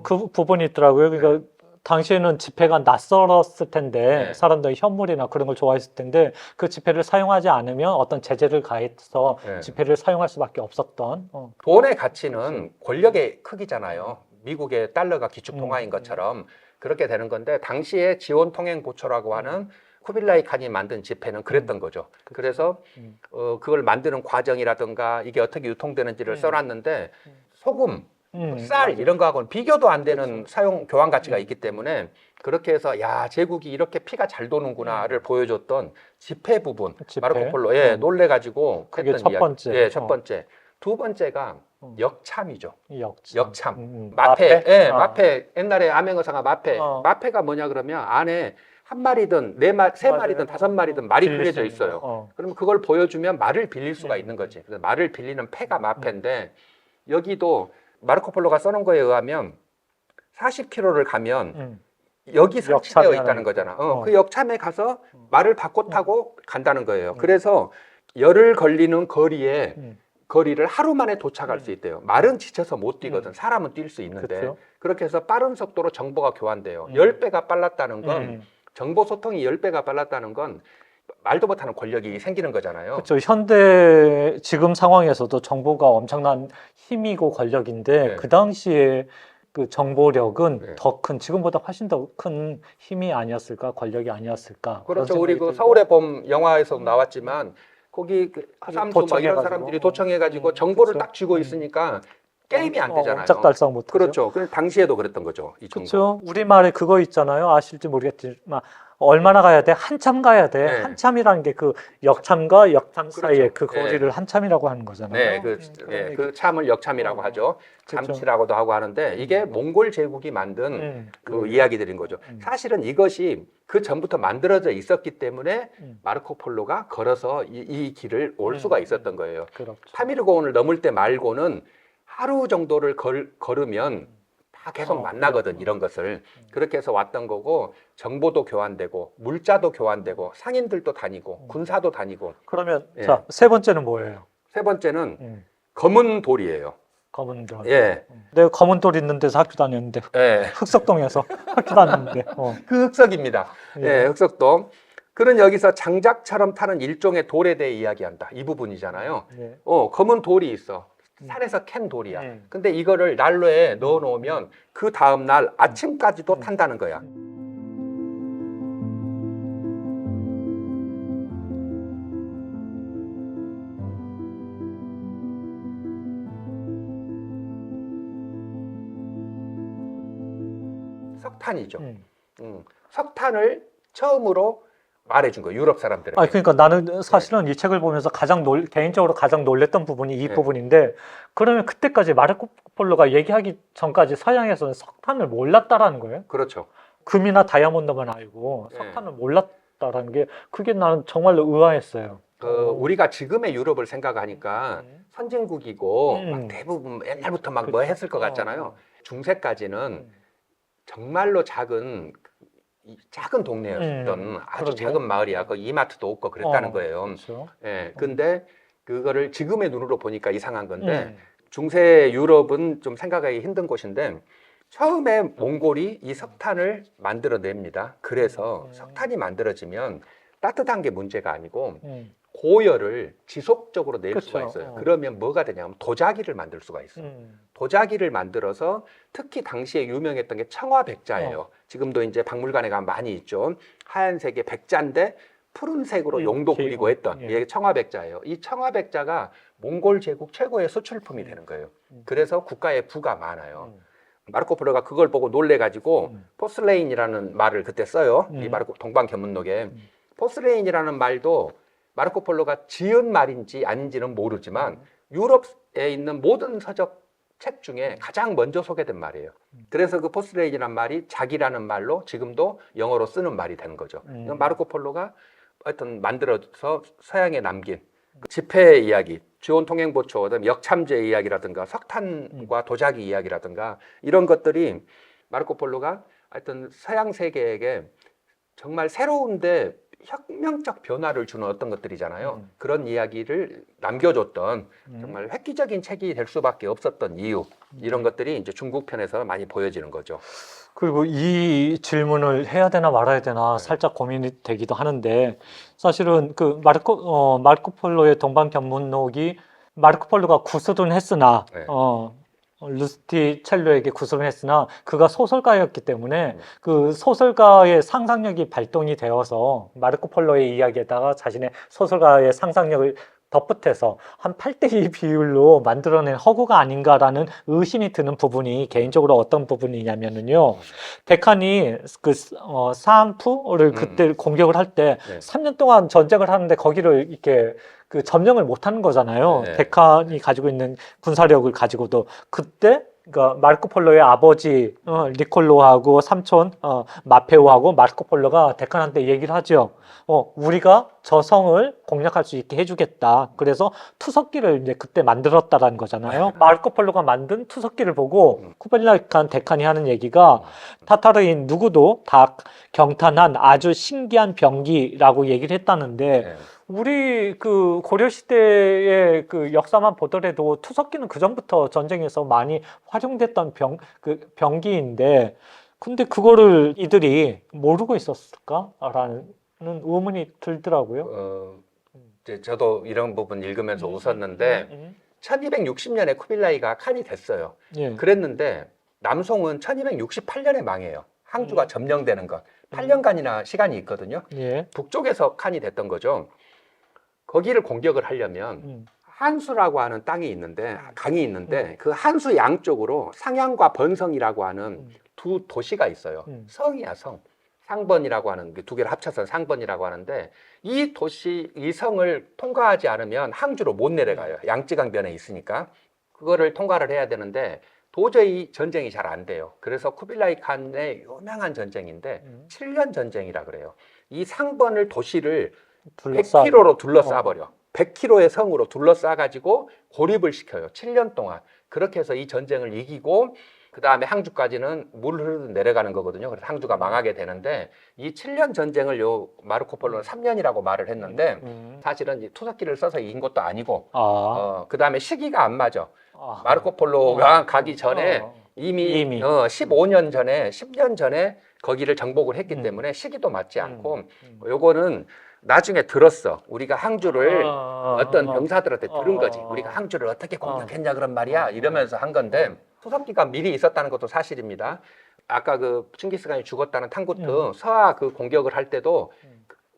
그 부분이 있더라고요. 그러니까 당시에는 지폐가 낯설었을 텐데 사람들이 현물이나 그런 걸 좋아했을 텐데 그 지폐를 사용하지 않으면 어떤 제재를 가해서 지폐를 사용할 수밖에 없었던. 돈의 가치는 권력의 크기잖아요. 미국의 달러가 기축통화인 것처럼 그렇게 되는 건데 당시에 지원통행보초라고 하는 쿠빌라이 칸이 만든 지폐는 그랬던 거죠. 그래서 그걸 만드는 과정이라든가 이게 어떻게 유통되는지를 써놨는데 소금, 쌀 이런 거하고는 비교도 안 되는 사용 교환 가치가 있기 때문에 그렇게 해서 야 제국이 이렇게 피가 잘 도는구나를 보여줬던 지폐 부분 마르코폴로 놀래가지고 그게 첫 번째. 첫 번째. 두 번째가 역참이죠. 역참. 마페? 마페. 옛날에 암행어사가 마페. 마페가 뭐냐 그러면 안에 한 마리든 세 마리든 5마리든 말이 빌려져 있어요. 그러면 그걸 보여주면 말을 빌릴 수가 있는 거지. 그래서 말을 빌리는 패가 마페인데 여기도 마르코폴로가 써놓은 거에 의하면 40km를 가면 여기 설치되어 있다는 거잖아. 그 역참에 가서 말을 바꿔 타고 간다는 거예요. 그래서 열흘 걸리는 거리를 하루 만에 도착할 수 있대요. 말은 지쳐서 못 뛰거든. 사람은 뛸 수 있는데. 그쵸? 그렇게 해서 빠른 속도로 정보가 교환돼요. 10배가 빨랐다는 건 정보 소통이 10배가 빨랐다는 건 말도 못하는 권력이 생기는 거잖아요. 그렇죠. 현대 지금 상황에서도 정보가 엄청난 힘이고 권력인데 그 당시에 그 정보력은 더 큰, 지금보다 훨씬 더 큰 힘이 아니었을까, 권력이 아니었을까. 그렇죠. 우리 그 서울의 봄 영화에서 나왔지만 거기 그 하삼수 막 이런 사람들이 도청해가지고 정보를 딱 쥐고 있으니까 게임이 안 되잖아요. 옴짝달싹 못하죠. 그렇죠. 그 당시에도 그랬던 거죠. 이 정보. 그렇죠. 우리말에 그거 있잖아요. 아실지 모르겠지만 얼마나 가야 돼? 한참 가야 돼. 한참이라는 게 그 역참과 역참 사이의 그 거리를 한참이라고 하는 거잖아요. 그 참을 역참이라고 하죠. 잠치라고도 하고 하는데 이게 몽골 제국이 만든 그 이야기들인 거죠. 사실은 이것이 그 전부터 만들어져 있었기 때문에 마르코폴로가 걸어서 이 길을 올 수가 있었던 거예요. 그렇죠. 타미르고원을 넘을 때 말고는 하루 정도를 걸으면 다 계속 만나거든. 이런 것을 그렇게 해서 왔던 거고 정보도 교환되고 물자도 교환되고 상인들도 다니고 군사도 다니고. 그러면 자, 세 번째는 뭐예요? 세 번째는 검은 돌이에요. 검은 돌. 내가 검은 돌 있는 데서 학교 다녔는데 흑석동에서 학교 다녔는데 그 흑석입니다. 흑석동. 그는 여기서 장작처럼 타는 일종의 돌에 대해 이야기한다. 이 부분이잖아요. 검은 돌이 있어. 산에서 캔 돌이야. 근데 이거를 난로에 넣어 놓으면 그 다음 날 아침까지도 탄다는 거야. 석탄이죠. 석탄을 처음으로 말해준 거예요. 유럽 사람들에게. 그러니까 나는 사실은 이 책을 보면서 개인적으로 가장 놀랬던 부분이 이 부분인데 그러면 그때까지 마르코폴로가 얘기하기 전까지 서양에서는 석탄을 몰랐다라는 거예요? 그렇죠. 금이나 다이아몬드만 알고 석탄을 몰랐다라는 게 그게 나는 정말로 의아했어요. 우리가 지금의 유럽을 생각하니까 선진국이고 막 대부분 옛날부터 막 뭐 했을 것 같잖아요. 중세까지는 정말로 작은 동네였던 아주 작은 마을이야. 그 이마트도 없고 그랬다는 거예요. 그렇죠. 근데 그거를 지금의 눈으로 보니까 이상한 건데 중세 유럽은 좀 생각하기 힘든 곳인데 처음에 몽골이 이 석탄을 만들어냅니다. 그래서 석탄이 만들어지면 따뜻한 게 문제가 아니고 고열을 지속적으로 낼 수가 있어요. 그러면 뭐가 되냐면 도자기를 만들 수가 있어요. 도자기를 만들어서 특히 당시에 유명했던 게 청화백자예요. 지금도 이제 박물관에 가면 많이 있죠. 하얀색의 백자인데 푸른색으로 용도 그리고 했던 이게 청화백자예요. 이 청화백자가 몽골 제국 최고의 수출품이 되는 거예요. 그래서 국가의 부가 많아요. 마르코폴로가 그걸 보고 놀래가지고 포슬레인이라는 말을 그때 써요. 이 동방견문록에 포슬레인이라는 말도 마르코폴로가 지은 말인지 아닌지는 모르지만 유럽에 있는 모든 서적 책 중에 가장 먼저 소개된 말이에요. 그래서 그 포슬레인이라는 말이 자기라는 말로 지금도 영어로 쓰는 말이 되는 거죠. 이건 마르코폴로가 하여튼 만들어서 서양에 남긴 지폐 이야기, 주온 통행보초, 그다음에 역참제 이야기라든가 석탄과 도자기 이야기라든가 이런 것들이 마르코폴로가 하여튼 서양 세계에게 정말 새로운데 혁명적 변화를 주는 어떤 것들이잖아요. 그런 이야기를 남겨줬던 정말 획기적인 책이 될 수밖에 없었던 이유, 이런 것들이 이제 중국 편에서 많이 보여지는 거죠. 그리고 이 질문을 해야 되나 말아야 되나 살짝 고민이 되기도 하는데, 사실은 그 마르코폴로의 동방견문록이 마르코폴로가 구술은 했으나 루스티첼로에게 구술을 했으나 그가 소설가였기 때문에 그 소설가의 상상력이 발동이 되어서 마르코폴로의 이야기에다가 자신의 소설가의 상상력을 덧붙여서 한 8대2 비율로 만들어낸 허구가 아닌가라는 의심이 드는 부분이 개인적으로 어떤 부분이냐면요. 데칸이 그 사안푸를 그때 공격을 할 때 3년 동안 전쟁을 하는데 거기를 이렇게 그 점령을 못하는 거잖아요. 데칸이 가지고 있는 군사력을 가지고도 그때 그러니까 마르코폴로의 아버지 니콜로하고 삼촌 마페오하고 마르코폴로가 데칸한테 얘기를 하죠. 우리가 저 성을 공략할 수 있게 해주겠다. 그래서 투석기를 이제 그때 만들었다라는 거잖아요. 마르코폴로가 만든 투석기를 보고 쿠블라이 칸 데칸이 하는 얘기가 타타르인 누구도 다 경탄한 아주 신기한 병기라고 얘기를 했다는데 우리 그 고려 시대의 그 역사만 보더라도 투석기는 그 전부터 전쟁에서 많이 활용됐던 병기인데, 근데 그거를 이들이 모르고 있었을까라는 의문이 들더라고요. 이제 저도 이런 부분 읽으면서 웃었는데 1260년에 쿠빌라이가 칸이 됐어요. 그랬는데 남송은 1268년에 망해요. 항주가 점령되는 것 8년간이나 시간이 있거든요. 북쪽에서 칸이 됐던 거죠. 거기를 공격을 하려면 한수라고 하는 땅이 있는데, 강이 있는데 그 한수 양쪽으로 상향과 번성이라고 하는 두 도시가 있어요. 성이야, 성. 상번이라고 하는 그 두 개를 합쳐서 상번이라고 하는데, 이 도시, 이 성을 통과하지 않으면 항주로 못 내려가요. 양쯔강변에 있으니까. 그거를 통과를 해야 되는데 도저히 전쟁이 잘 안 돼요. 그래서 쿠빌라이 칸의 유명한 전쟁인데 7년 전쟁이라 그래요. 이 상번을 도시를 100km로 둘러싸버려. 100km의 성으로 둘러싸가지고 고립을 시켜요. 7년 동안. 그렇게 해서 이 전쟁을 이기고 그 다음에 항주까지는 물 흐르듯 내려가는 거거든요. 그래서 항주가 망하게 되는데, 이 7년 전쟁을 요 마르코폴로는 3년이라고 말을 했는데 사실은 이 투석기를 써서 이긴 것도 아니고 그 다음에 시기가 안 맞아. 마르코폴로가 가기 전에 이미 15년 전에 10년 전에 거기를 정복을 했기 때문에 시기도 맞지 않고, 요거는 나중에 들었어. 우리가 항주를 어떤 병사들한테 들은 거지. 우리가 항주를 어떻게 공격했냐 그런 말이야. 이러면서 한 건데, 투석기가 미리 있었다는 것도 사실입니다. 아까 그 칭기스칸이 죽었다는 탕구트 서하 그 공격을 할 때도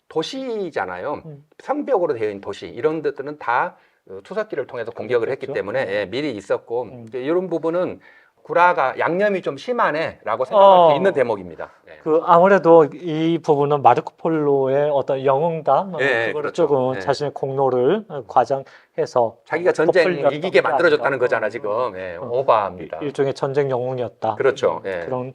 도시잖아요. 성벽으로 되어 있는 도시. 이런 데들은 다 투석기를 통해서 공격을 했기 때문에 미리 있었고, 이제 이런 부분은 구라가 양념이 좀 심하네 라고 생각할 수 있는 대목입니다. 그 아무래도 이 부분은 마르코폴로의 어떤 영웅담 그거를 그렇죠. 조금 자신의 공로를 과장해서 자기가 전쟁 이기게 만들어줬다는 거잖아 지금. 오바합니다. 일종의 전쟁 영웅이었다. 그렇죠. 그런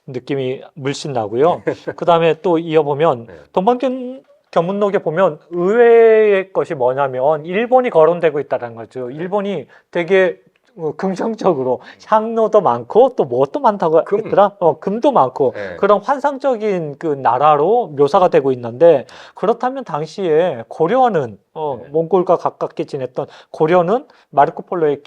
느낌이 물씬 나고요. 그 다음에 또 이어보면 동방견문록에 보면 의외의 것이 뭐냐면 일본이 거론되고 있다는 거죠. 일본이 되게 긍정적으로 향로도 많고 또 뭐 또 많다고 했더라? 금도 많고 그런 환상적인 그 나라로 묘사가 되고 있는데, 그렇다면 당시에 고려는 몽골과 가깝게 지냈던 고려는 마르코폴로의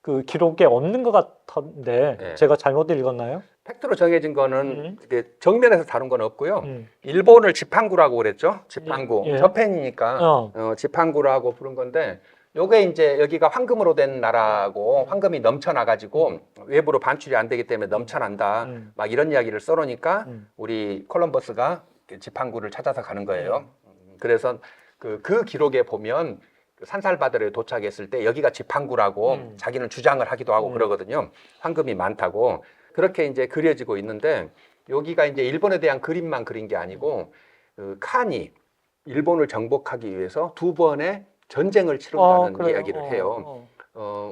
그 기록에 없는 것 같은데 제가 잘못 읽었나요? 팩트로 정해진 거는 정면에서 다룬 건 없고요. 일본을 지팡구라고 그랬죠. 지팡구. 저펜이니까 지팡구라고 부른 건데, 요게 이제 여기가 황금으로 된 나라고 황금이 넘쳐나가지고 외부로 반출이 안 되기 때문에 넘쳐난다. 막 이런 이야기를 써놓으니까 우리 콜럼버스가 지팡구를 찾아서 가는 거예요. 그래서 그 기록에 보면 산살바들에 도착했을 때 여기가 지팡구라고 자기는 주장을 하기도 하고 그러거든요. 황금이 많다고. 그렇게 이제 그려지고 있는데 여기가 이제 일본에 대한 그림만 그린 게 아니고 그 칸이 일본을 정복하기 위해서 2번의 전쟁을 치른다는 이야기를 해요.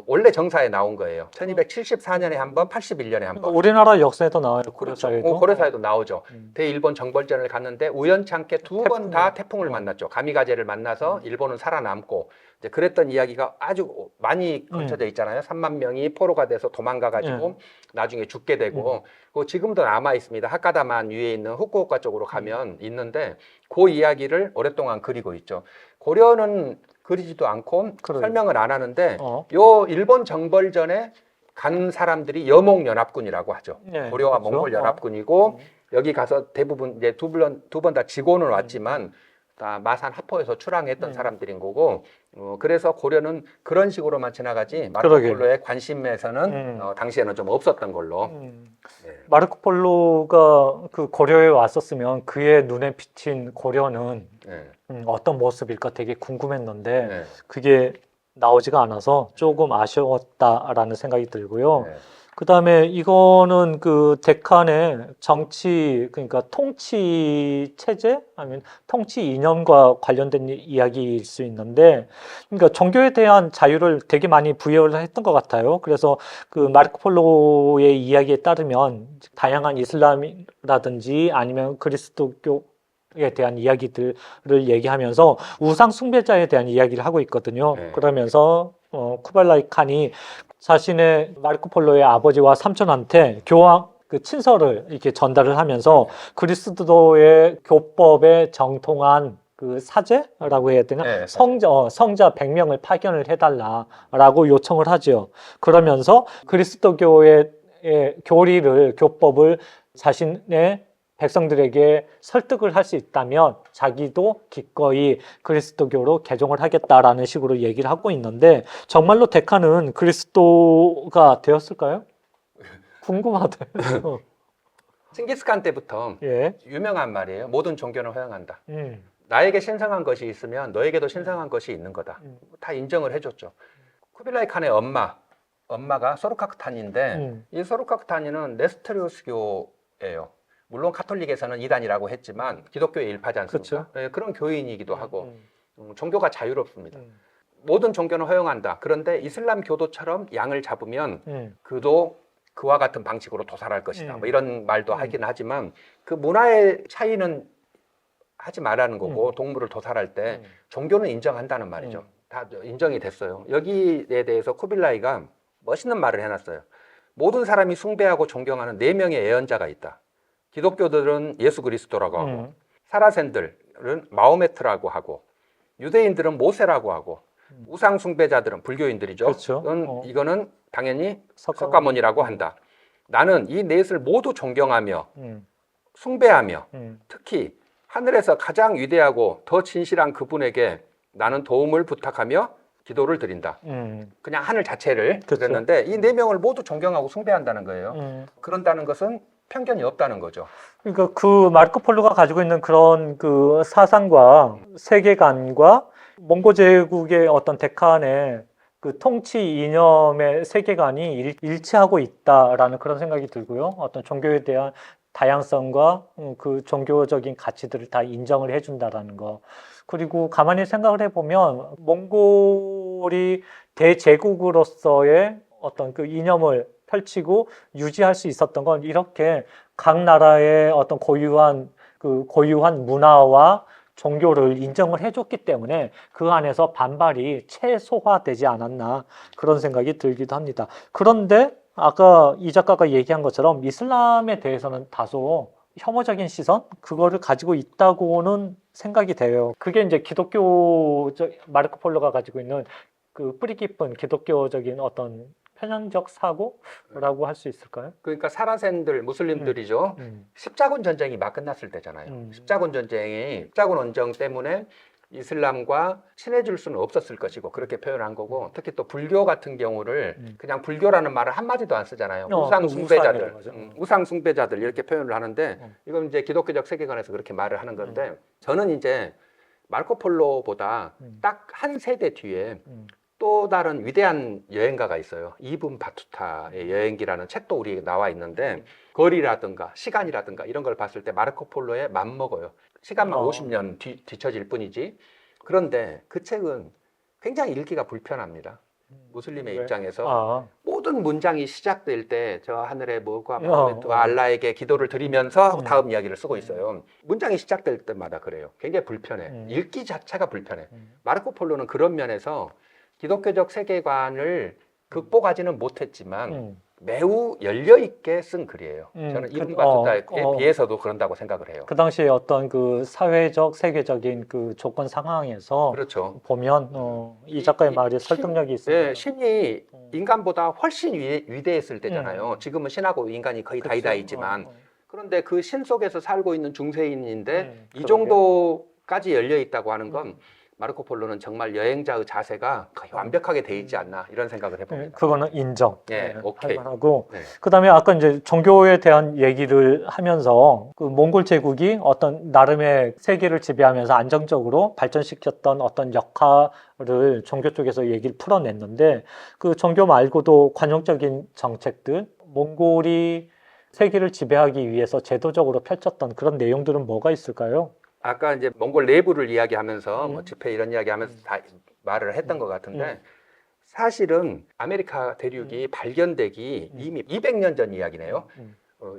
원래 정사에 나온 거예요. 1274년에 한 번, 81년에 한 번. 우리나라 역사에도 나와요. 그렇죠. 고려사에도. 고려사에도 나오죠. 대일본 정벌전을 갔는데 우연찮게 2번 다 태풍을 만났죠. 가미가제를 만나서 일본은 살아남고 이제 그랬던 이야기가 아주 많이 걸쳐져 있잖아요. 3만 명이 포로가 돼서 도망가가지고 나중에 죽게 되고 그 지금도 남아 있습니다. 하카다만 위에 있는 후쿠오카 쪽으로 가면 있는데 그 이야기를 오랫동안 그리고 있죠. 고려는 그리지도 않고 설명을 안 하는데 요 일본 정벌전에 간 사람들이 여몽연합군이라고 하죠. 고려와 그렇죠. 몽골 연합군이고 여기 가서 대부분 이제 두 번 다 직원은 왔지만 다 마산 하포에서 출항했던 사람들인 거고 그래서 고려는 그런 식으로만 지나가지 마르코폴로의 관심에서는 당시에는 좀 없었던 걸로. 마르코폴로가 그 고려에 왔었으면 그의 눈에 비친 고려는 어떤 모습일까 되게 궁금했는데 그게 나오지가 않아서 조금 아쉬웠다라는 생각이 들고요. 그 다음에 이거는 그 데칸의 정치, 그러니까 통치 체제, 아니면 통치 이념과 관련된 이야기일 수 있는데, 그러니까 종교에 대한 자유를 되게 많이 부여를 했던 것 같아요. 그래서 그 마르코폴로의 이야기에 따르면 다양한 이슬람이라든지 아니면 그리스도교 에 대한 이야기들을 얘기하면서 우상 숭배자에 대한 이야기를 하고 있거든요. 그러면서 쿠발라이 칸이 자신의 마르코폴로의 아버지와 삼촌한테 교황 그 친서를 이렇게 전달을 하면서 그리스도의 교법에 정통한 그 사제라고 해야 되나? 성자 100명을 파견을 해달라라고 요청을 하죠. 그러면서 그리스도교의 교리를, 교법을 자신의 백성들에게 설득을 할 수 있다면 자기도 기꺼이 그리스도교로 개종을 하겠다라는 식으로 얘기를 하고 있는데 정말로 데칸은 그리스도가 되었을까요? 궁금하다. 칭기스칸 때부터 유명한 말이에요. 모든 종교는 허용한다. 나에게 신성한 것이 있으면 너에게도 신성한 것이 있는 거다. 다 인정을 해줬죠. 쿠빌라이 칸의 엄마가 소르카크탄인데 이 소르카크탄이는 네스토리우스교예요. 물론 카톨릭에서는 이단이라고 했지만 기독교의 일파지 않습니까? 그렇죠. 그런 교인이기도 하고 종교가 자유롭습니다. 모든 종교는 허용한다. 그런데 이슬람 교도처럼 양을 잡으면 그도 그와 같은 방식으로 도살할 것이다. 뭐 이런 말도 하긴 하지만 그 문화의 차이는 하지 말라는 거고 동물을 도살할 때 종교는 인정한다는 말이죠. 다 인정이 됐어요. 여기에 대해서 쿠빌라이가 멋있는 말을 해놨어요. 모든 사람이 숭배하고 존경하는 4명의 예언자가 있다. 기독교들은 예수 그리스도라고 하고 사라센들은 마호메트라고 하고 유대인들은 모세라고 하고 우상 숭배자들은 불교인들이죠. 그렇죠. 이거는 당연히 석가모니라고 한다. 나는 이 넷을 모두 존경하며 숭배하며 특히 하늘에서 가장 위대하고 더 진실한 그분에게 나는 도움을 부탁하며 기도를 드린다. 그냥 하늘 자체를 그랬는데 이 4명을 모두 존경하고 숭배한다는 거예요. 그런다는 것은 편견이 없다는 거죠. 그러니까 그 마르코폴로가 가지고 있는 그런 그 사상과 세계관과 몽고 제국의 어떤 데칸의 그 통치 이념의 세계관이 일치하고 있다라는 그런 생각이 들고요. 어떤 종교에 대한 다양성과 그 종교적인 가치들을 다 인정을 해준다라는 거. 그리고 가만히 생각을 해보면 몽골이 대제국으로서의 어떤 그 이념을 펼치고 유지할 수 있었던 건 이렇게 각 나라의 어떤 고유한 문화와 종교를 인정을 해줬기 때문에 그 안에서 반발이 최소화되지 않았나 그런 생각이 들기도 합니다. 그런데 아까 이 작가가 얘기한 것처럼 이슬람에 대해서는 다소 혐오적인 시선? 그거를 가지고 있다고는 생각이 돼요. 그게 이제 마르코폴로가 가지고 있는 그 뿌리 깊은 기독교적인 어떤 편향적 사고라고 할 수 있을까요? 그러니까 사라센들 무슬림들이죠. 십자군 전쟁이 막 끝났을 때잖아요. 십자군 원정 때문에 이슬람과 친해질 수는 없었을 것이고 그렇게 표현한 거고 특히 또 불교 같은 경우를 그냥 불교라는 말을 한마디도 안 쓰잖아요. 우상 숭배자들 이렇게 표현을 하는데 이건 이제 기독교적 세계관에서 그렇게 말을 하는 건데 저는 이제 마르코폴로보다 딱 한 세대 뒤에 또 다른 위대한 여행가가 있어요. 이분 바투타의 여행기라는 책도 우리 나와 있는데 거리라든가 시간이라든가 이런 걸 봤을 때 마르코 폴로에 맞먹어요. 시간만 50년 뒤처질 뿐이지. 그런데 그 책은 굉장히 읽기가 불편합니다. 무슬림의 입장에서 모든 문장이 시작될 때 저 하늘의 뭐가 알라에게 기도를 드리면서 다음 이야기를 쓰고 있어요. 문장이 시작될 때마다 그래요. 굉장히 불편해. 읽기 자체가 불편해. 마르코 폴로는 그런 면에서 기독교적 세계관을 극복하지는 못했지만 매우 열려있게 쓴 글이에요. 저는 이분 바투타에 비해서도 그런다고 생각을 해요. 그 당시에 어떤 그 사회적, 세계적인 그 조건 상황에서 그렇죠. 보면 이 작가의 말이 설득력이 있습니다. 네, 신이 인간보다 훨씬 위대했을 때잖아요. 지금은 신하고 인간이 거의 다이다이지만 그런데 그 신 속에서 살고 있는 중세인인데 이 정도까지 열려있다고 하는 건 마르코 폴로는 정말 여행자의 자세가 거의 완벽하게 돼 있지 않나 이런 생각을 해봅니다. 그거는 인정. 오케이. 하고 그다음에 아까 이제 종교에 대한 얘기를 하면서 그 몽골 제국이 어떤 나름의 세계를 지배하면서 안정적으로 발전시켰던 어떤 역할을 종교 쪽에서 얘기를 풀어냈는데 그 종교 말고도 관용적인 정책들, 몽골이 세계를 지배하기 위해서 제도적으로 펼쳤던 그런 내용들은 뭐가 있을까요? 아까 이제 몽골 내부를 이야기하면서 뭐 집회 이런 이야기하면서 다 말을 했던 것 같은데 사실은 아메리카 대륙이 발견되기 이미 200년 전 이야기네요.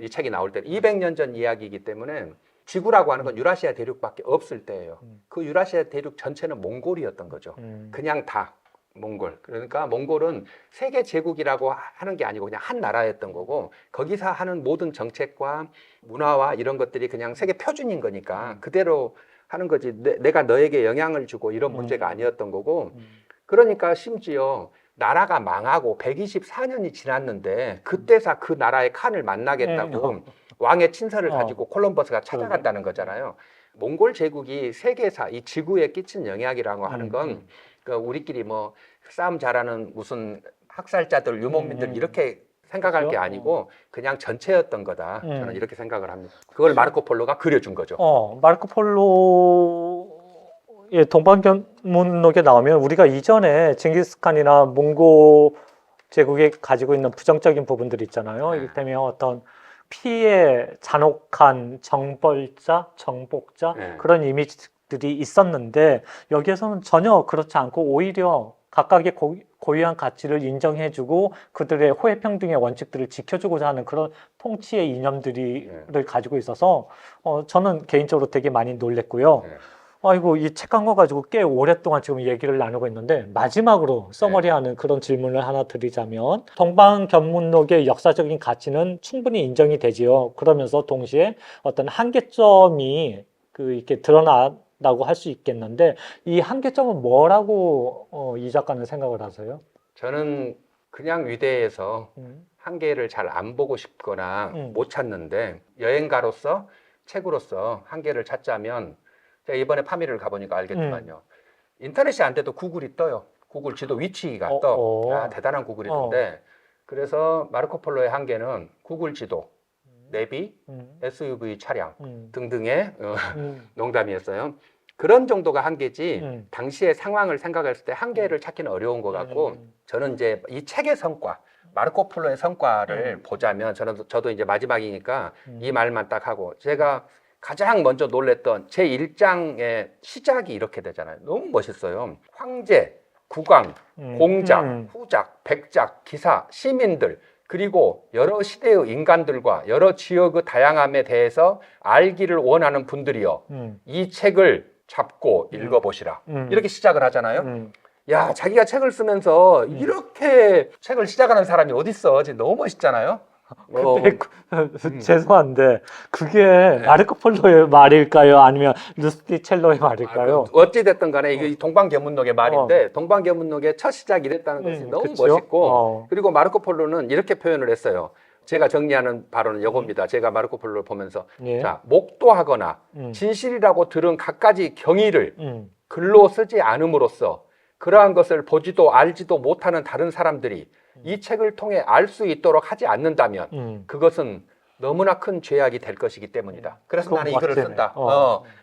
이 책이 나올 때 200년 전 이야기이기 때문에 지구라고 하는 건 유라시아 대륙밖에 없을 때예요. 그 유라시아 대륙 전체는 몽골이었던 거죠. 그냥 다 몽골. 그러니까 몽골은 세계 제국이라고 하는 게 아니고 그냥 한 나라였던 거고 거기서 하는 모든 정책과 문화와 이런 것들이 그냥 세계 표준인 거니까 그대로 하는 거지. 내가 너에게 영향을 주고 이런 문제가 아니었던 거고 그러니까 심지어 나라가 망하고 124년이 지났는데 그때서 그 나라의 칸을 만나겠다고 왕의 친서를 가지고 콜럼버스가 찾아갔다는 거잖아요. 몽골 제국이 세계사, 이 지구에 끼친 영향이라고 하는 건 우리끼리 뭐 싸움 잘하는 무슨 학살자들, 유목민들 이렇게 생각할 게 아니고 그냥 전체였던 거다. 저는 이렇게 생각을 합니다. 그걸 마르코 폴로가 그려준 거죠. 마르코 폴로의 동방견문록에 나오면 우리가 이전에 징기스칸이나 몽골 제국이 가지고 있는 부정적인 부분들이 있잖아요. 이를테면 어떤 피해, 잔혹한 정벌자, 정복자 그런 이미지들이 있었는데 여기에서는 전혀 그렇지 않고 오히려 각각의 고유한 가치를 인정해주고 그들의 호혜평등의 원칙들을 지켜주고자 하는 그런 통치의 이념들을 가지고 있어서 저는 개인적으로 되게 많이 놀랬고요. 아이고 이 책 한 거 가지고 꽤 오랫동안 지금 얘기를 나누고 있는데 마지막으로 서머리하는 그런 질문을 하나 드리자면 동방견문록의 역사적인 가치는 충분히 인정이 되지요. 그러면서 동시에 어떤 한계점이 이렇게 드러난다고 할 수 있겠는데 이 한계점은 뭐라고 이 작가는 생각을 하세요? 저는 그냥 위대해서 한계를 잘 안 보고 싶거나 못 찾는데 여행가로서 책으로서 한계를 찾자면 제가 이번에 파미를 가보니까 알겠지만요. 인터넷이 안 돼도 구글이 떠요. 구글 지도 위치가 떠. 대단한 구글이던데. 그래서 마르코 폴로의 한계는 구글 지도, 내비, SUV 차량 등등의 농담이었어요. 그런 정도가 한계지 당시의 상황을 생각했을 때 한계를 찾기는 어려운 것 같고 저는 이제 이 책의 성과, 마르코 폴로의 성과를 보자면 저도 이제 마지막이니까 이 말만 딱 하고 제가 가장 먼저 놀랬던 제 1장의 시작이 이렇게 되잖아요. 너무 멋있어요. 황제, 국왕, 공작, 후작, 백작, 기사, 시민들 그리고 여러 시대의 인간들과 여러 지역의 다양함에 대해서 알기를 원하는 분들이여 이 책을 잡고 읽어보시라. 이렇게 시작을 하잖아요. 야, 자기가 책을 쓰면서 이렇게 책을 시작하는 사람이 어딨어. 지금 너무 멋있잖아요. 죄송한데 그게 마르코 폴로의 말일까요? 아니면 루스티첼로의 말일까요? 어찌됐든 간에 이게 동방견문록의 말인데 동방견문록의 첫 시작이 이랬다는 것이 너무 멋있고 그리고 마르코 폴로는 이렇게 표현을 했어요. 제가 정리하는 바로는 이겁니다. 제가 마르코 폴로를 보면서 자, 목도하거나 진실이라고 들은 갖가지 경의를 글로 쓰지 않음으로써 그러한 것을 보지도 알지도 못하는 다른 사람들이 이 책을 통해 알 수 있도록 하지 않는다면 그것은 너무나 큰 죄악이 될 것이기 때문이다. 그래서 나는 이 글을 쓴다.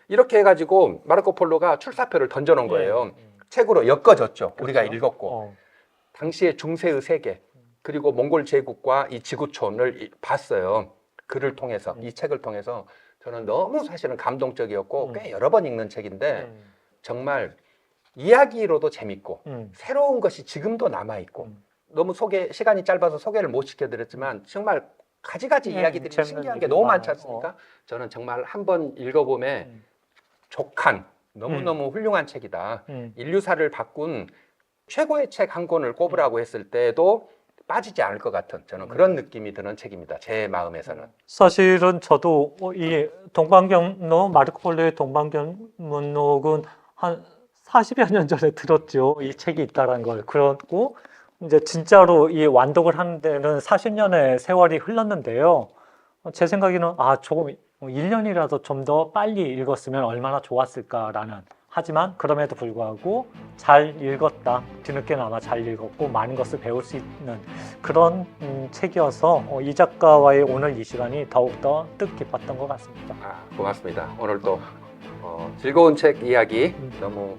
이렇게 해가지고 마르코 폴로가 출사표를 던져놓은 거예요. 책으로 엮어졌죠. 우리가 그렇죠. 읽었고 당시에 중세의 세계 그리고 몽골 제국과 이 지구촌을 봤어요. 글을 통해서 이 책을 통해서 저는 너무 사실은 감동적이었고 꽤 여러 번 읽는 책인데 정말 이야기로도 재밌고 새로운 것이 지금도 남아있고 너무 시간이 짧아서 소개를 못 시켜드렸지만 정말 가지가지 이야기들이 신기한 게 너무 많지 않습니까? 저는 정말 한번 읽어보면 족한 너무너무 훌륭한 책이다. 인류사를 바꾼 최고의 책 한 권을 꼽으라고 했을 때도 빠지지 않을 것 같은 저는 그런 느낌이 드는 책입니다. 제 마음에서는. 사실은 저도 이 동방경록 마르코 폴로의 동방견문록은 한 40여 년 전에 들었죠. 이 책이 있다는 걸. 그렇고 이제 진짜로 이 완독을 하는 데는 40년의 세월이 흘렀는데요. 제 생각에는 조금 1년이라도 좀 더 빨리 읽었으면 얼마나 좋았을까라는. 하지만 그럼에도 불구하고 잘 읽었다. 뒤늦게나마 잘 읽었고 많은 것을 배울 수 있는 그런 책이어서 이 작가와의 오늘 이 시간이 더욱더 뜻깊었던 것 같습니다. 고맙습니다. 오늘 또 즐거운 책 이야기 너무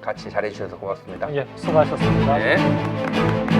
같이 잘해주셔서 고맙습니다. 예, 수고하셨습니다. 네.